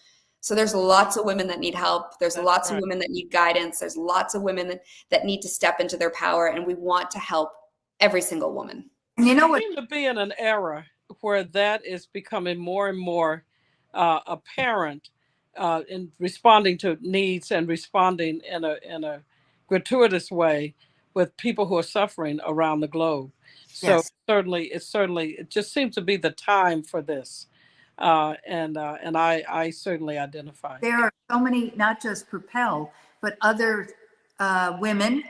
So there's lots of women that need help. There's That's lots of right. women that need guidance. There's lots of women that need to step into their power, and we want to help every single woman. And you know We what? seem to be in an era where that is becoming more and more apparent in responding to needs and responding in a gratuitous way with people who are suffering around the globe. So Yes. certainly it just seems to be the time for this, and I certainly identify. There are so many, not just Propel, but other women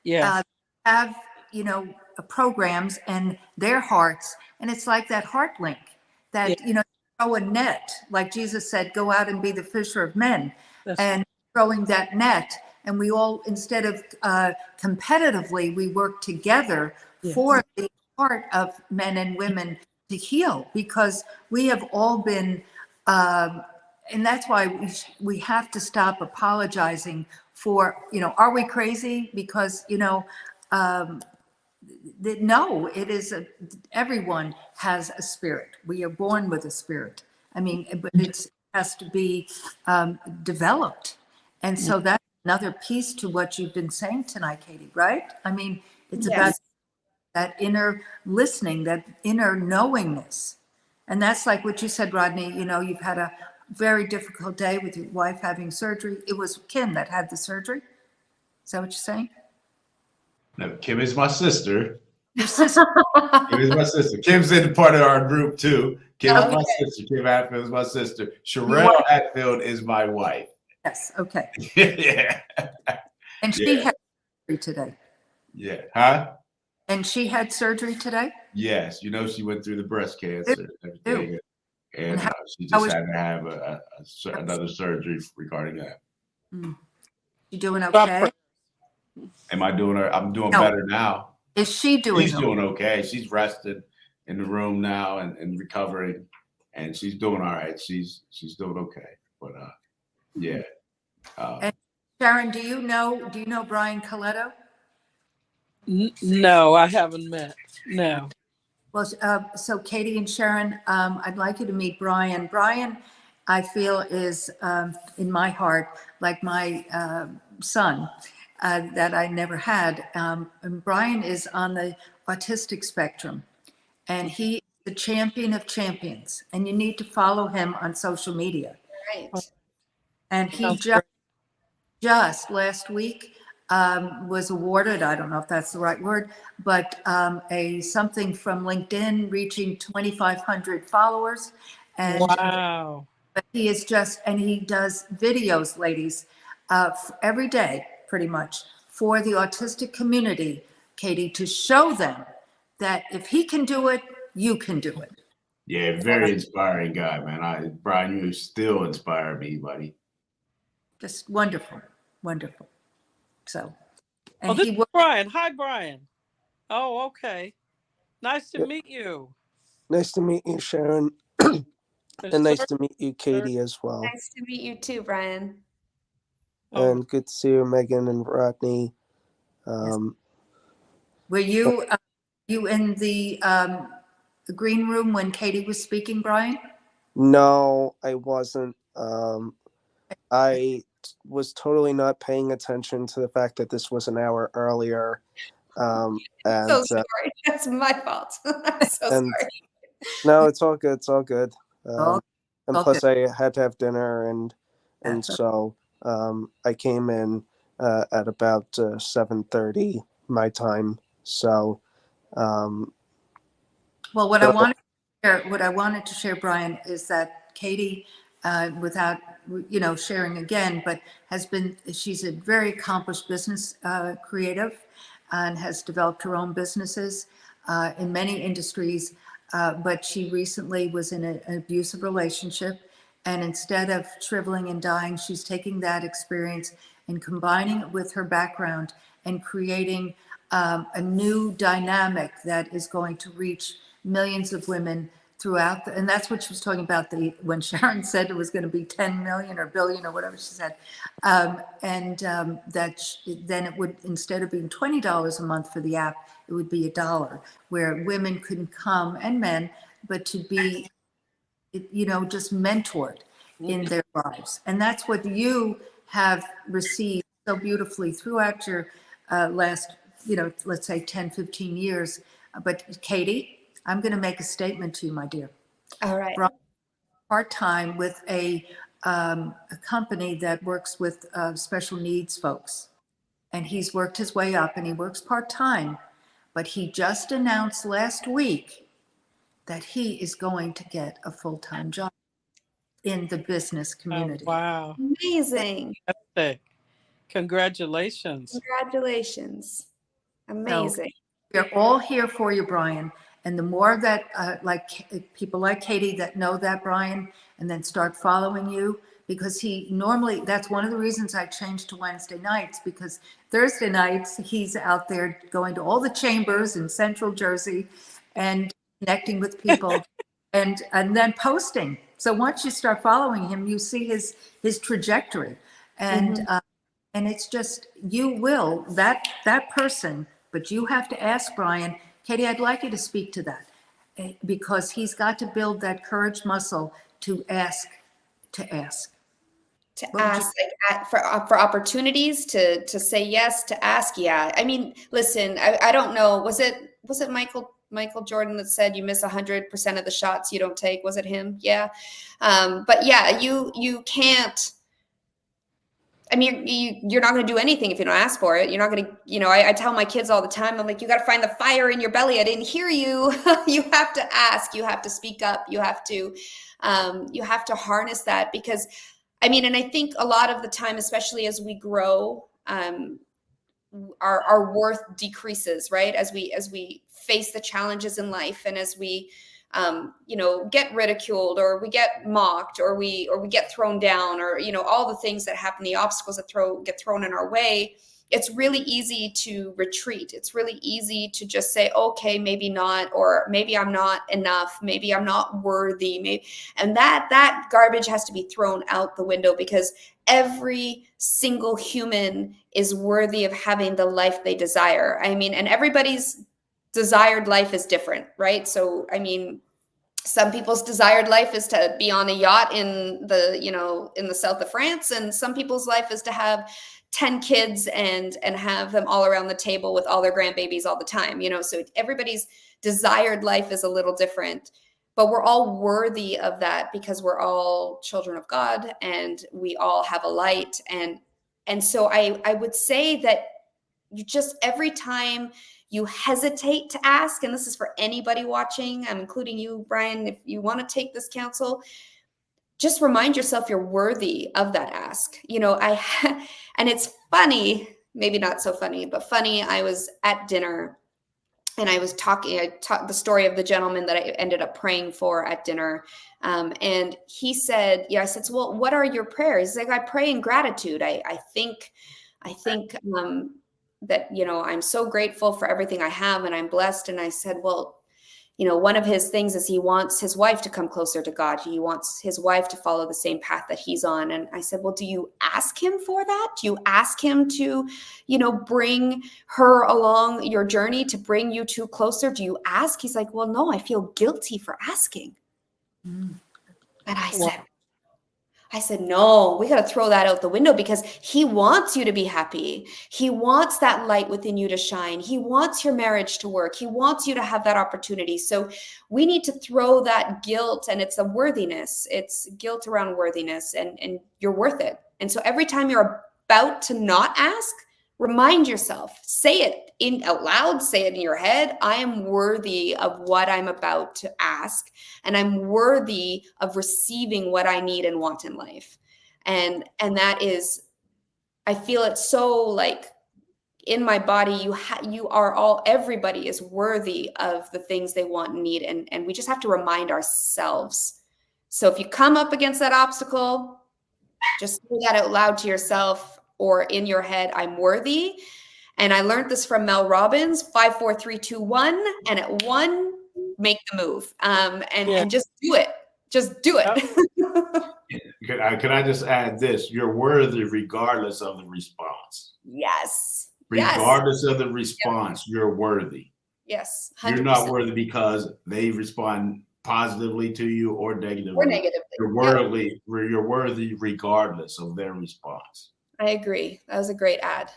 Yes, have, you know, programs and their hearts. And it's like that heart link yeah, that, you know, throw a net, like Jesus said, go out and be the fisher of men. that's And throwing that net, and we all, instead of competitively, we work together yes. for the heart of men and women to heal, because we have all been and that's why we have to stop apologizing for, you know, are we crazy? Because, you know, no, it is everyone has a spirit. We are born with a spirit. I mean, but it has to be developed. And so that's another piece to what you've been saying tonight, Katie, right? I mean, it's about Yes. that inner listening, that inner knowingness. And that's like what you said, Rodney, you know, you've had a very difficult day with your wife having surgery. It was Kim that had the surgery. Is that what you're saying? No, Kim is my sister. Your sister. Kim is my sister. Kim's in part of our group too. Kim is Okay. my sister. Kim Hatfield is my sister. Your Sherelle wife. Hatfield is my wife. Yes, okay. Yeah. And she Yeah. had surgery today. Yeah. Huh? And she had surgery today? Yes. You know, she went through the breast cancer and everything. And And she how just is had to have another surgery regarding that. she doing Stop okay? Am I doing her? I'm doing No. better now. Is she doing She's okay? doing okay. She's rested in the room now and recovering, and she's doing all right. She's doing okay. But yeah. And Sharon, do you know Brian Coletto? No, I haven't met. No. Well, so Katie and Sharon, I'd like you to meet Brian. Brian, I feel, is in my heart like my son that I never had. And Brian is on the autistic spectrum, and he is the champion of champions. And you need to follow him on social media. Right. And he Sounds great. just last week was awarded, I don't know if that's the right word, but a something from LinkedIn reaching 2,500 followers. And Wow. but he is just, and he does videos, ladies, every day, pretty much, for the autistic community, Katie, to show them that if he can do it, you can do it. Yeah, very inspiring guy, man. Brian, you still inspire me, buddy. Just wonderful, wonderful. So, and Oh, this he is works. Brian. Hi, Brian. Oh, okay. Nice to meet you. Nice to meet you, Sharon. There's And nice third- to meet you, Katie, as well. Nice to meet you too, Brian. Oh, And good to see you, Megan and Rodney. Were you You in the green room when Katie was speaking, Brian? No, I wasn't. I was totally not paying attention to the fact that this was an hour earlier. So sorry. That's my fault. I'm so And sorry. no, it's all good. It's all good. Oh, And all plus, good. I had to have dinner, and That's okay. so I came in at about 7:30 my time. So, um, Well, but what I wanted to share, Brian, is that Katie, without sharing again, but she's a very accomplished business creative, and has developed her own businesses in many industries. But she recently was in an abusive relationship, and instead of shriveling and dying, she's taking that experience and combining it with her background and creating a new dynamic that is going to reach millions of women throughout and that's what she was talking about when Sharon said it was going to be 10 million or billion or whatever she said, then it would, instead of being $20 a month for the app, it would be $1, where women couldn't come, and men, but to be just mentored in their lives. And that's what you have received so beautifully throughout your last, let's say 10, 15 years. But Katie, I'm going to make a statement to you, my dear. All right. Part-time with a company that works with special needs folks. And he's worked his way up, and he works part-time. But he just announced last week that he is going to get a full-time job in the business Oh, community. wow. Amazing. Fantastic. Congratulations. Congratulations. Amazing. We're all here for you, Brian. And the more that, people like Katie that know that, Brian, and then start following you, because he normally, that's one of the reasons I changed to Wednesday nights, because Thursday nights, he's out there going to all the chambers in Central Jersey and connecting with people and then posting. So once you start following him, you see his trajectory. And and it's just, you will, that person, but you have to ask Brian. Katie, I'd like you to speak to that, because he's got to build that courage muscle to ask. To What would you- ask for opportunities to say yes, to ask. Yeah. I mean, listen, I don't know. Was it Michael Jordan that said you miss 100% of the shots you don't take? Was it him? Yeah. But yeah, you can't. I mean, you're not going to do anything if you don't ask for it. You're not going to, I tell my kids all the time, I'm like, you got to find the fire in your belly. I didn't hear you. You have to ask, you have to speak up. You have to harness that, because I mean, and I think a lot of the time, especially as we grow, our worth decreases, right? As we face the challenges in life, and as we get ridiculed, or we get mocked, or we get thrown down, or all the things that happen, the obstacles that get thrown in our way. It's really easy to retreat. It's really easy to just say, okay, maybe not, or maybe I'm not enough, maybe I'm not worthy, and that garbage has to be thrown out the window, because every single human is worthy of having the life they desire. I mean, and everybody's desired life is different, right? So, I mean, some people's desired life is to be on a yacht in the south of France, and some people's life is to have 10 kids and have them all around the table with all their grandbabies all the time, so everybody's desired life is a little different, but we're all worthy of that, because we're all children of God, and we all have a light. And so I would say that you just, every time you hesitate to ask, and this is for anybody watching, I'm including you, Brian, if you want to take this counsel, just remind yourself you're worthy of that ask. And it's funny, maybe not so funny, but funny. I was at dinner, and I talked the story of the gentleman that I ended up praying for at dinner. And he said, I said, so, well, what are your prayers? He's like, I pray in gratitude. I think that, I'm so grateful for everything I have, and I'm blessed. And I said, well, you know, one of his things is he wants his wife to come closer to God. He wants his wife to follow the same path that he's on. And I said, well, do you ask him for that? Do you ask him to, you know, bring her along your journey, to bring you two closer? Do you ask? He's like, well, no, I feel guilty for asking. And I said, no, we got to throw that out the window, because he wants you to be happy. He wants that light within you to shine. He wants your marriage to work. He wants you to have that opportunity. So we need to throw that guilt, and it's a worthiness. It's guilt around worthiness, and you're worth it. And so every time you're about to not ask, remind yourself, say it out loud, say it in your head. I am worthy of what I'm about to ask, and I'm worthy of receiving what I need and want in life. And that is, I feel it so like in my body. You are all, everybody is worthy of the things they want and need. And we just have to remind ourselves. So if you come up against that obstacle, just say that out loud to yourself or in your head, I'm worthy. And I learned this from Mel Robbins, 5, 4, 3, 2, 1. And at 1, make the move. And just do it. Just do it. Can I just add this? You're worthy regardless of the response. Yes. Regardless of the response, you're worthy. Yes. 100%. You're not worthy because they respond positively to you or negatively. You're worthy regardless of their response. I agree. That was a great ad.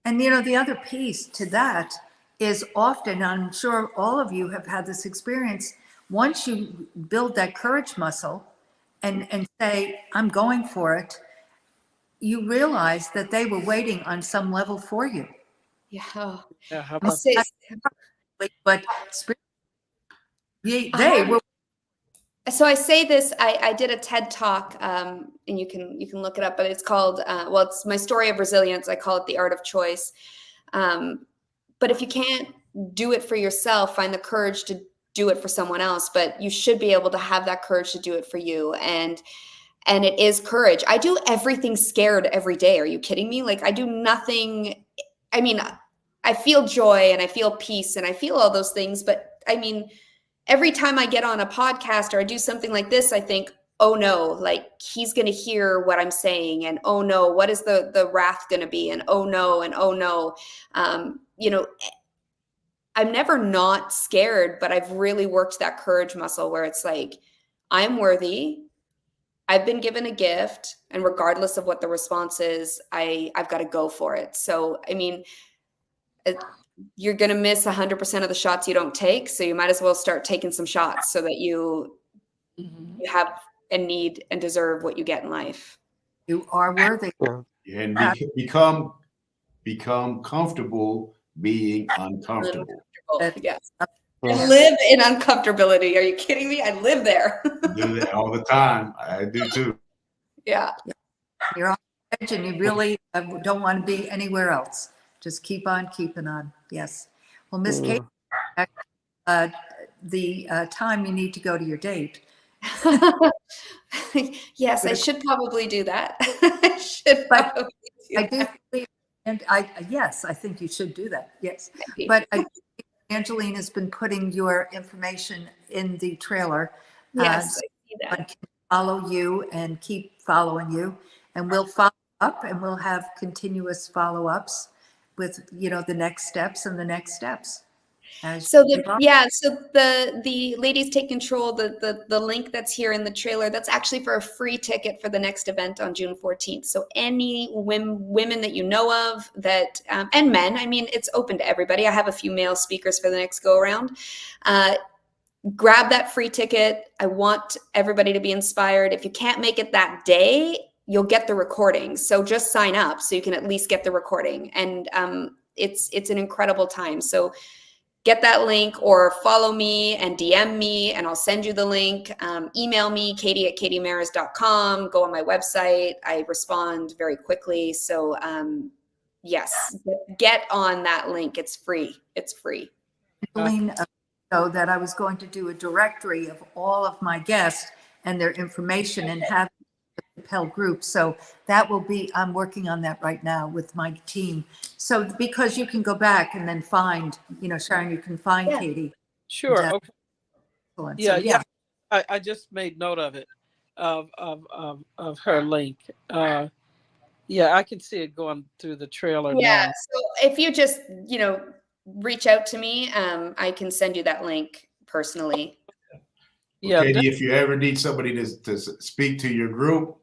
And you know, the other piece to that is often, I'm sure all of you have had this experience, once you build that courage muscle and say, I'm going for it, you realize that they were waiting on some level for you. Yeah. How about But they were. So I say this, I did a TED talk, and you can look it up, but it's called, it's my story of resilience. I call it the art of choice. But if you can't do it for yourself, find the courage to do it for someone else, but you should be able to have that courage to do it for you. And it is courage. I do everything scared every day. Are you kidding me? Like, I do nothing. I mean, I feel joy and I feel peace and I feel all those things, but I mean, every time I get on a podcast or I do something like this, I think, oh no, like he's going to hear what I'm saying. And oh no, what is the wrath going to be? And oh no, and oh no. You know, I'm never not scared, but I've really worked that courage muscle where it's like, I'm worthy. I've been given a gift. And regardless of what the response is, I've got to go for it. So, I mean, you're going to miss 100% of the shots you don't take. So you might as well start taking some shots so that you have and need and deserve what you get in life. You are worthy. And become comfortable being uncomfortable. Yes. I live in uncomfortability. Are you kidding me? I live there. I do that all the time. I do too. Yeah. You're on the edge and you really don't want to be anywhere else. Just keep on keeping on. Yes. Well, Miss Kate, the time you need to go to your date. Yes, I should probably do that. I should probably do that. Do, and yes, I think you should do that. Yes. But Angeline has been putting your information in the trailer. Yes, I see that. I can follow you and keep following you, and we'll follow up and we'll have continuous follow-ups with, you know, the next steps and the next steps. So the Ladies Take Control, the link that's here in the trailer, that's actually for a free ticket for the next event on June 14th. So any women that you know of that, and men, I mean, it's open to everybody. I have a few male speakers for the next go around. Grab that free ticket. I want everybody to be inspired. If you can't make it that day, you'll get the recording. So just sign up so you can at least get the recording. And it's an incredible time. So get that link or follow me and DM me and I'll send you the link. Email me, katie@katiemaris.com. Go on my website. I respond very quickly. So yes, get on that link. It's free. It's free. Angeline, so that I was going to do a directory of all of my guests and their information and have the Propel group. So that will be, I'm working on that right now with my team. So because you can go back and then find, you know, Sharon, you can find Katie Sure. And, Okay. excellent. So Yeah. yeah, Yeah. I just made note of it, of her link. Yeah, I can see it going through the trailer Yeah. now. So if you just, reach out to me, I can send you that link personally. Well, Yeah. Katie, if you ever need somebody to speak to your group,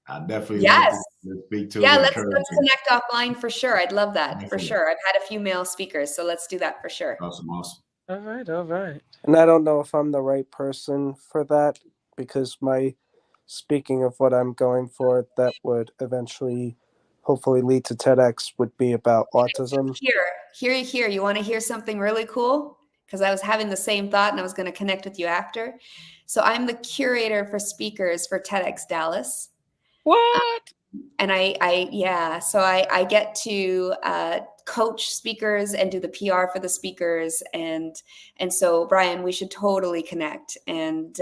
I definitely love Yes. to speak to Yeah, and let's encourage you. connect offline for sure. I'd love that for Definitely. sure. I've had a few male speakers, so let's do that for sure. Awesome, awesome. All right. All right. And I don't know if I'm the right person for that because speaking of what I'm going for, that would eventually hopefully lead to TEDx would be about autism. Here. You want to hear something really cool? Because I was having the same thought and I was going to connect with you after. So I'm the curator for speakers for TEDx Dallas. What? And I get to coach speakers and do the PR for the speakers, and so Brian, we should totally connect and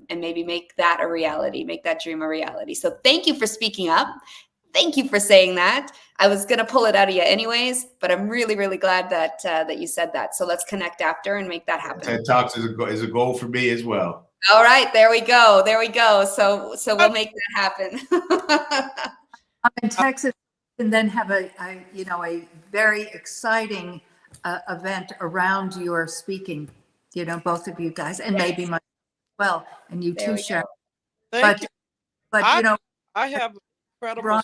maybe make that a reality, make that dream a reality. So thank you for speaking up. Thank you for saying that. I was gonna pull it out of you anyways, but I'm really, really glad that that you said that. So let's connect after and make that happen. TED Talks is a goal for me as well. All right, there we go. So we'll make that happen. I'm in Texas, and then have a very exciting event around your speaking. Both of you guys, and maybe my well, and you There too, we Sharon. Thank you. But I have incredible. Brian,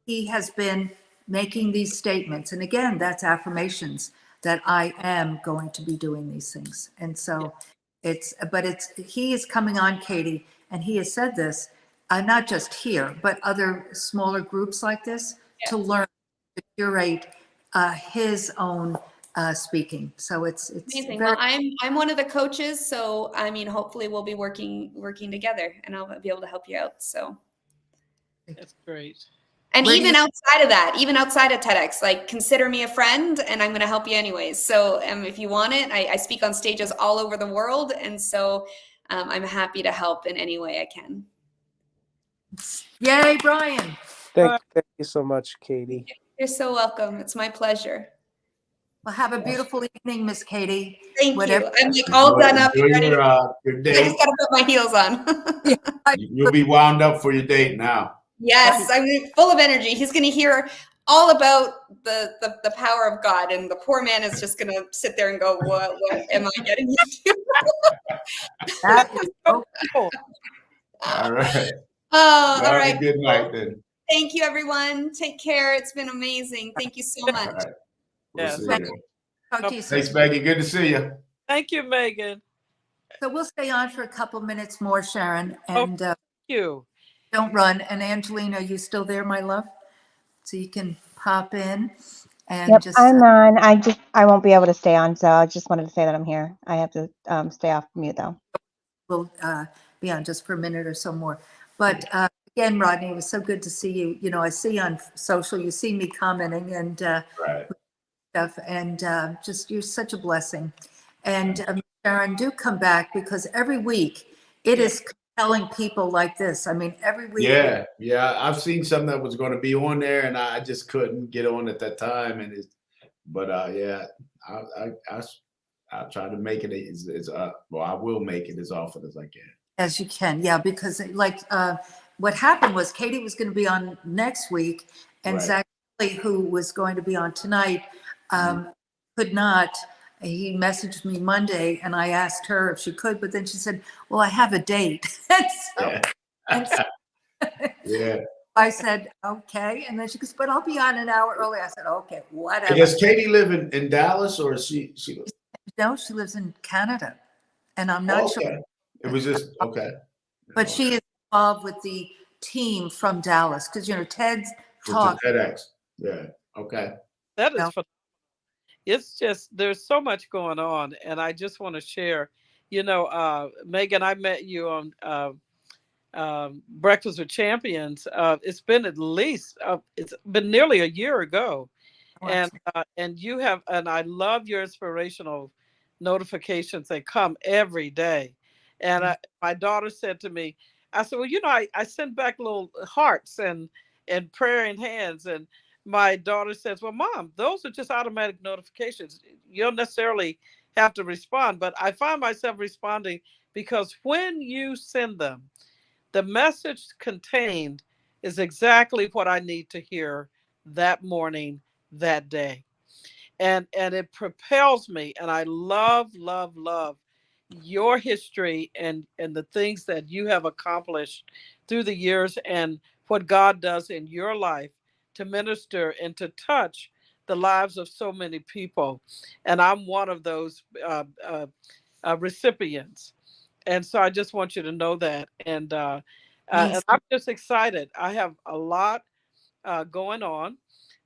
he has been making these statements, and again, that's affirmations that I am going to be doing these things. And so he is coming on, Katie, and he has said this, not just here, but other smaller groups like this, to learn to curate his own speaking. So it's amazing. very, Well, I'm one of the coaches, so I mean, hopefully we'll be working together, and I'll be able to help you out. So That's great. and Where do even you- outside of that, even outside of TEDx, like consider me a friend, and I'm going to help you anyways. So if you want it, I speak on stages all over the world, and so I'm happy to help in any way I can. Yay, Brian. Thank you so much, Katie. You're so welcome. It's my pleasure. Well, have a beautiful evening, Miss Katie. Thank Whatever. you. I'm like all done up. Enjoy Ready to your I date. just got to put my heels on. You'll be wound up for your date now. Yes, I'm full of energy. He's going to hear all about the power of God, and the poor man is just going to sit there and go, "What am I getting into?" That is so Cool. All right. Oh, Have all a right. good night then. Thank you, everyone. Take care. It's been amazing. Thank you so much. All right. We'll Yes. see Thank you. Talk to you soon. Thanks, Maggie. Good to see you. Thank you, Megan. So we'll stay on for a couple minutes more, Sharon, and Thank you. don't run. And Angelina, are you still there, my love? So you can pop in and Yep, just. I'm on. I won't be able to stay on, so I just wanted to say that I'm here. I have to stay off mute though. We'll be on just for a minute or so more. But again, Rodney, it was so good to see you. I see on social, you see me commenting and Right. stuff, and just you're such a blessing. And Sharon, do come back, because every week it is compelling people like this. I mean, every week. Yeah. I've seen some that was going to be on there, and I just couldn't get on at that time. I'll try to make it I will make it as often as I can. As you can, yeah, because what happened was Katie was going to be on next week, and Right. Zach, who was going to be on tonight, could not. He messaged me Monday, and I asked her if she could, but then she said, "Well, I have a date." and so Yeah. I said, "Okay," and then she goes, "But I'll be on an hour early." I said, "Okay, whatever." Does Katie live in Dallas, or is she? No, she lives in Canada, and I'm not sure. Okay. It was just okay. But she is involved with the team from Dallas, because Ted's For talk. TEDx. Yeah. Okay. That is Yeah. phenomenal. It's just, there's so much going on. And I just want to share, Megan, I met you on Breakfast with Champions. It's been it's been nearly a year ago. And you have, and I love your inspirational notifications. They come every day. And my daughter said to me, I said, well, I send back little hearts and praying hands. And my daughter says, well, Mom, those are just automatic notifications. You don't necessarily have to respond, but I find myself responding because when you send them, the message contained is exactly what I need to hear that morning, that day. And it propels me. And I love your history and the things that you have accomplished through the years and what God does in your life to minister and to touch the lives of so many people. And I'm one of those recipients. And so I just want you to know that. And Means I'm just excited. I have a lot going on.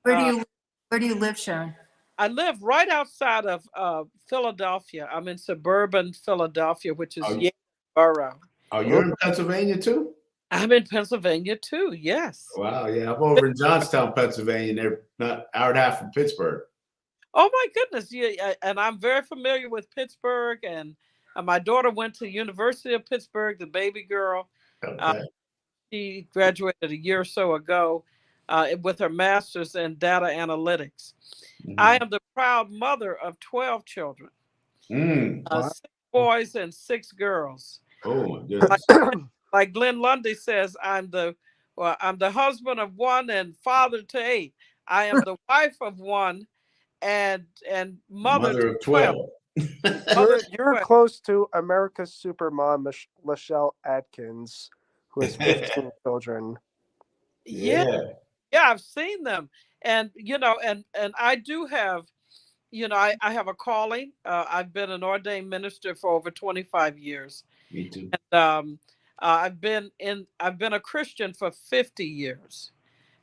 where do Uh, you where do you live, Sharon? I live right outside of Philadelphia. I'm in suburban Philadelphia, which is Oh, Yale Borough. oh, you're in Pennsylvania too? I'm in Pennsylvania too. Yes. Wow, yeah, I'm over in Johnstown, Pennsylvania. And they're not an hour and a half from Pittsburgh. Oh my goodness. Yeah, and I'm very familiar with Pittsburgh. And my daughter went to University of Pittsburgh, the baby girl. Uh, Okay. she graduated a year or so ago with her master's in data analytics. I Mhm. am the proud mother of 12 children, Wow. 6 boys and 6 girls. Oh my Like, goodness. like Glenn Lundy says, I'm the husband of one and father to 8. I am the wife of one and mother to Mother of 12. 12. Mother to You're 12. close to America's supermom, Michelle Atkins, who has 15 children. Yeah, Yeah. yeah, I've seen them, and and I do have, I have a calling. I've been an ordained minister for over 25 years. Me too. And, I've been a Christian for 50 years.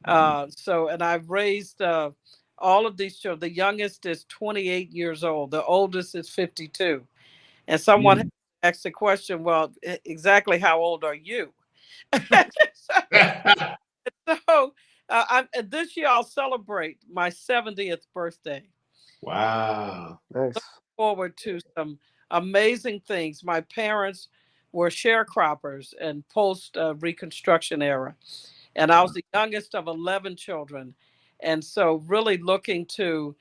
Mhm. And I've raised all of these children. The youngest is 28 years old. The oldest is 52. And someone Mm. asked the question, well, exactly how old are you? So this year I'll celebrate my 70th birthday. Wow. Nice. Forward to some amazing things. My parents were sharecroppers in post Reconstruction era, and I was the youngest of 11 children. And so, really looking to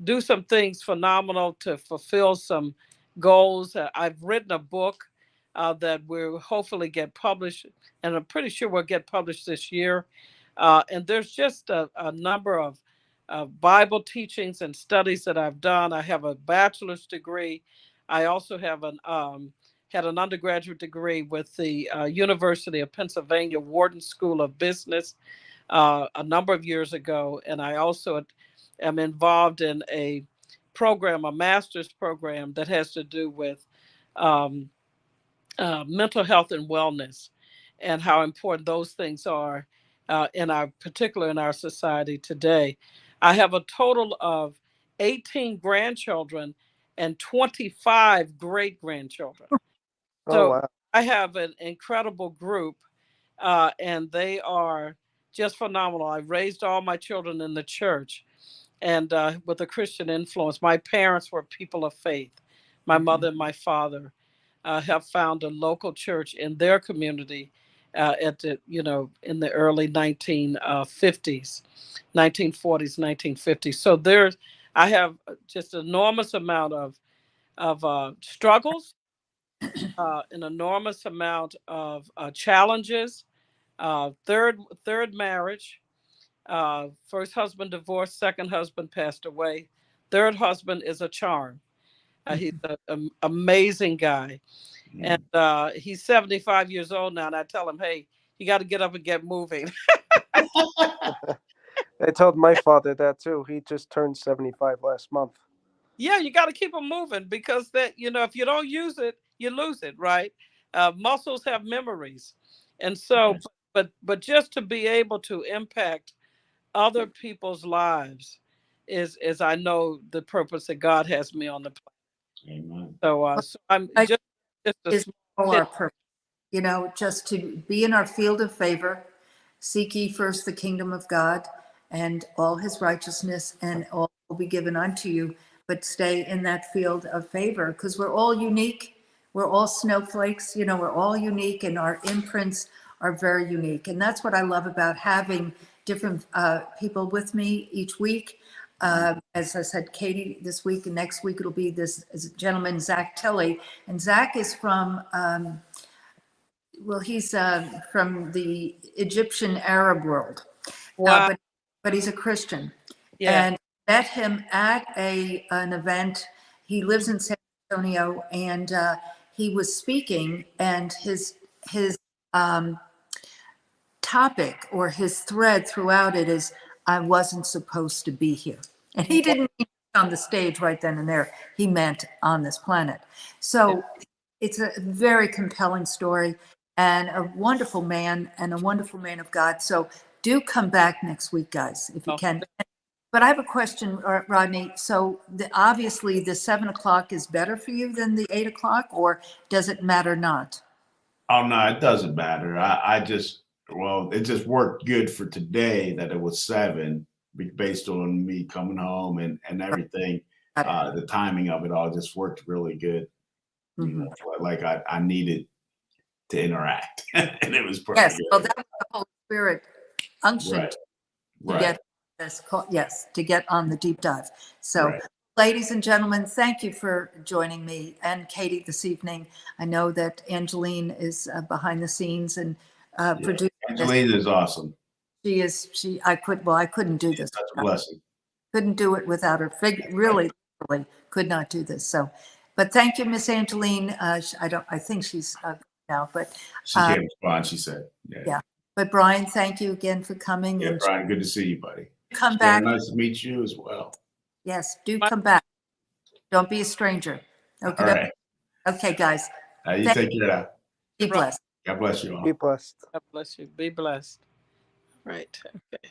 do some things phenomenal to fulfill some goals. I've written a book that will hopefully get published, and I'm pretty sure will get published this year. And there's just a number of Bible teachings and studies that I've done. I have a bachelor's degree. I also have had an undergraduate degree with the University of Pennsylvania Wharton School of Business a number of years ago, and I also am involved in a program, a master's program that has to do with um, mental health and wellness, and how important those things are particular in our society today. I have a total of 18 grandchildren and 25 great grandchildren. Oh, So wow. I have an incredible group, and they are just phenomenal. I raised all my children in the church and with a Christian influence. My parents were people of faith. My mother and my father have found a local church in their community in the early 1950s, 1940s, 1950s. So I have just an enormous amount of struggles, an enormous amount of challenges. Third marriage. First husband divorced. Second husband passed away. Third husband is a charm. He's an amazing guy, and Mm. he's 75 years old now. And I tell him, hey, you got to get up and get moving. I told my father that too. He just turned 75 last month. Yeah, you got to keep them moving because that if you don't use it, you lose it, right? Muscles have memories, and so but just to be able to impact other people's lives is I know the purpose that God has me on the planet. Amen. So I'm I just a is small all bit. our purpose. Just to be in our field of favor, seek ye first the kingdom of God and all his righteousness, and all will be given unto you. But stay in that field of favor because we're all unique. We're all snowflakes. We're all unique, and our imprints are very unique. And that's what I love about having different people with me each week. As I said, Katie this week, and next week it'll be this gentleman, Zach Tilley. And Zach is from, well, he's from the Egyptian Arab world, Wow. but he's a Christian. Yeah. And met him at an event. He lives in San Antonio, and he was speaking, and his topic or his thread throughout it is, I wasn't supposed to be here. And he didn't mean on the stage right then and there. He meant on this planet. So it's a very compelling story, and a wonderful man, and a wonderful man of God. So do come back next week, guys, if you can. But I have a question, Rodney. So obviously the 7 o'clock is better for you than the 8 o'clock, or does it matter not? Oh no, it doesn't matter. I just, well, it just worked good for today that it was 7 based on me coming home and everything. The timing of it all just worked really good. You know, like I needed to interact, and it was perfect. Yes, well, that was the Holy Spirit unction Right. to Right. get this, yes, to get on the deep dive. So, Right. ladies and gentlemen, thank you for joining me and Katie this evening. I know that Angeline is behind the scenes and producing this. Angelina is awesome. I couldn't do this. That's a blessing. Couldn't do it without her. Really could not do this. So, but thank you, Miss Angeline. I think she's now, but She can't respond, she said. yeah. But Brian, thank you again for coming. Yeah, And Brian, good to see you, buddy. come Very back. nice to meet you as well. Yes, do come back. Don't be a stranger. Okay. All right. Okay, guys. You take care now. Be blessed. God bless you all. Be blessed. God bless you. Be blessed. Right. Okay.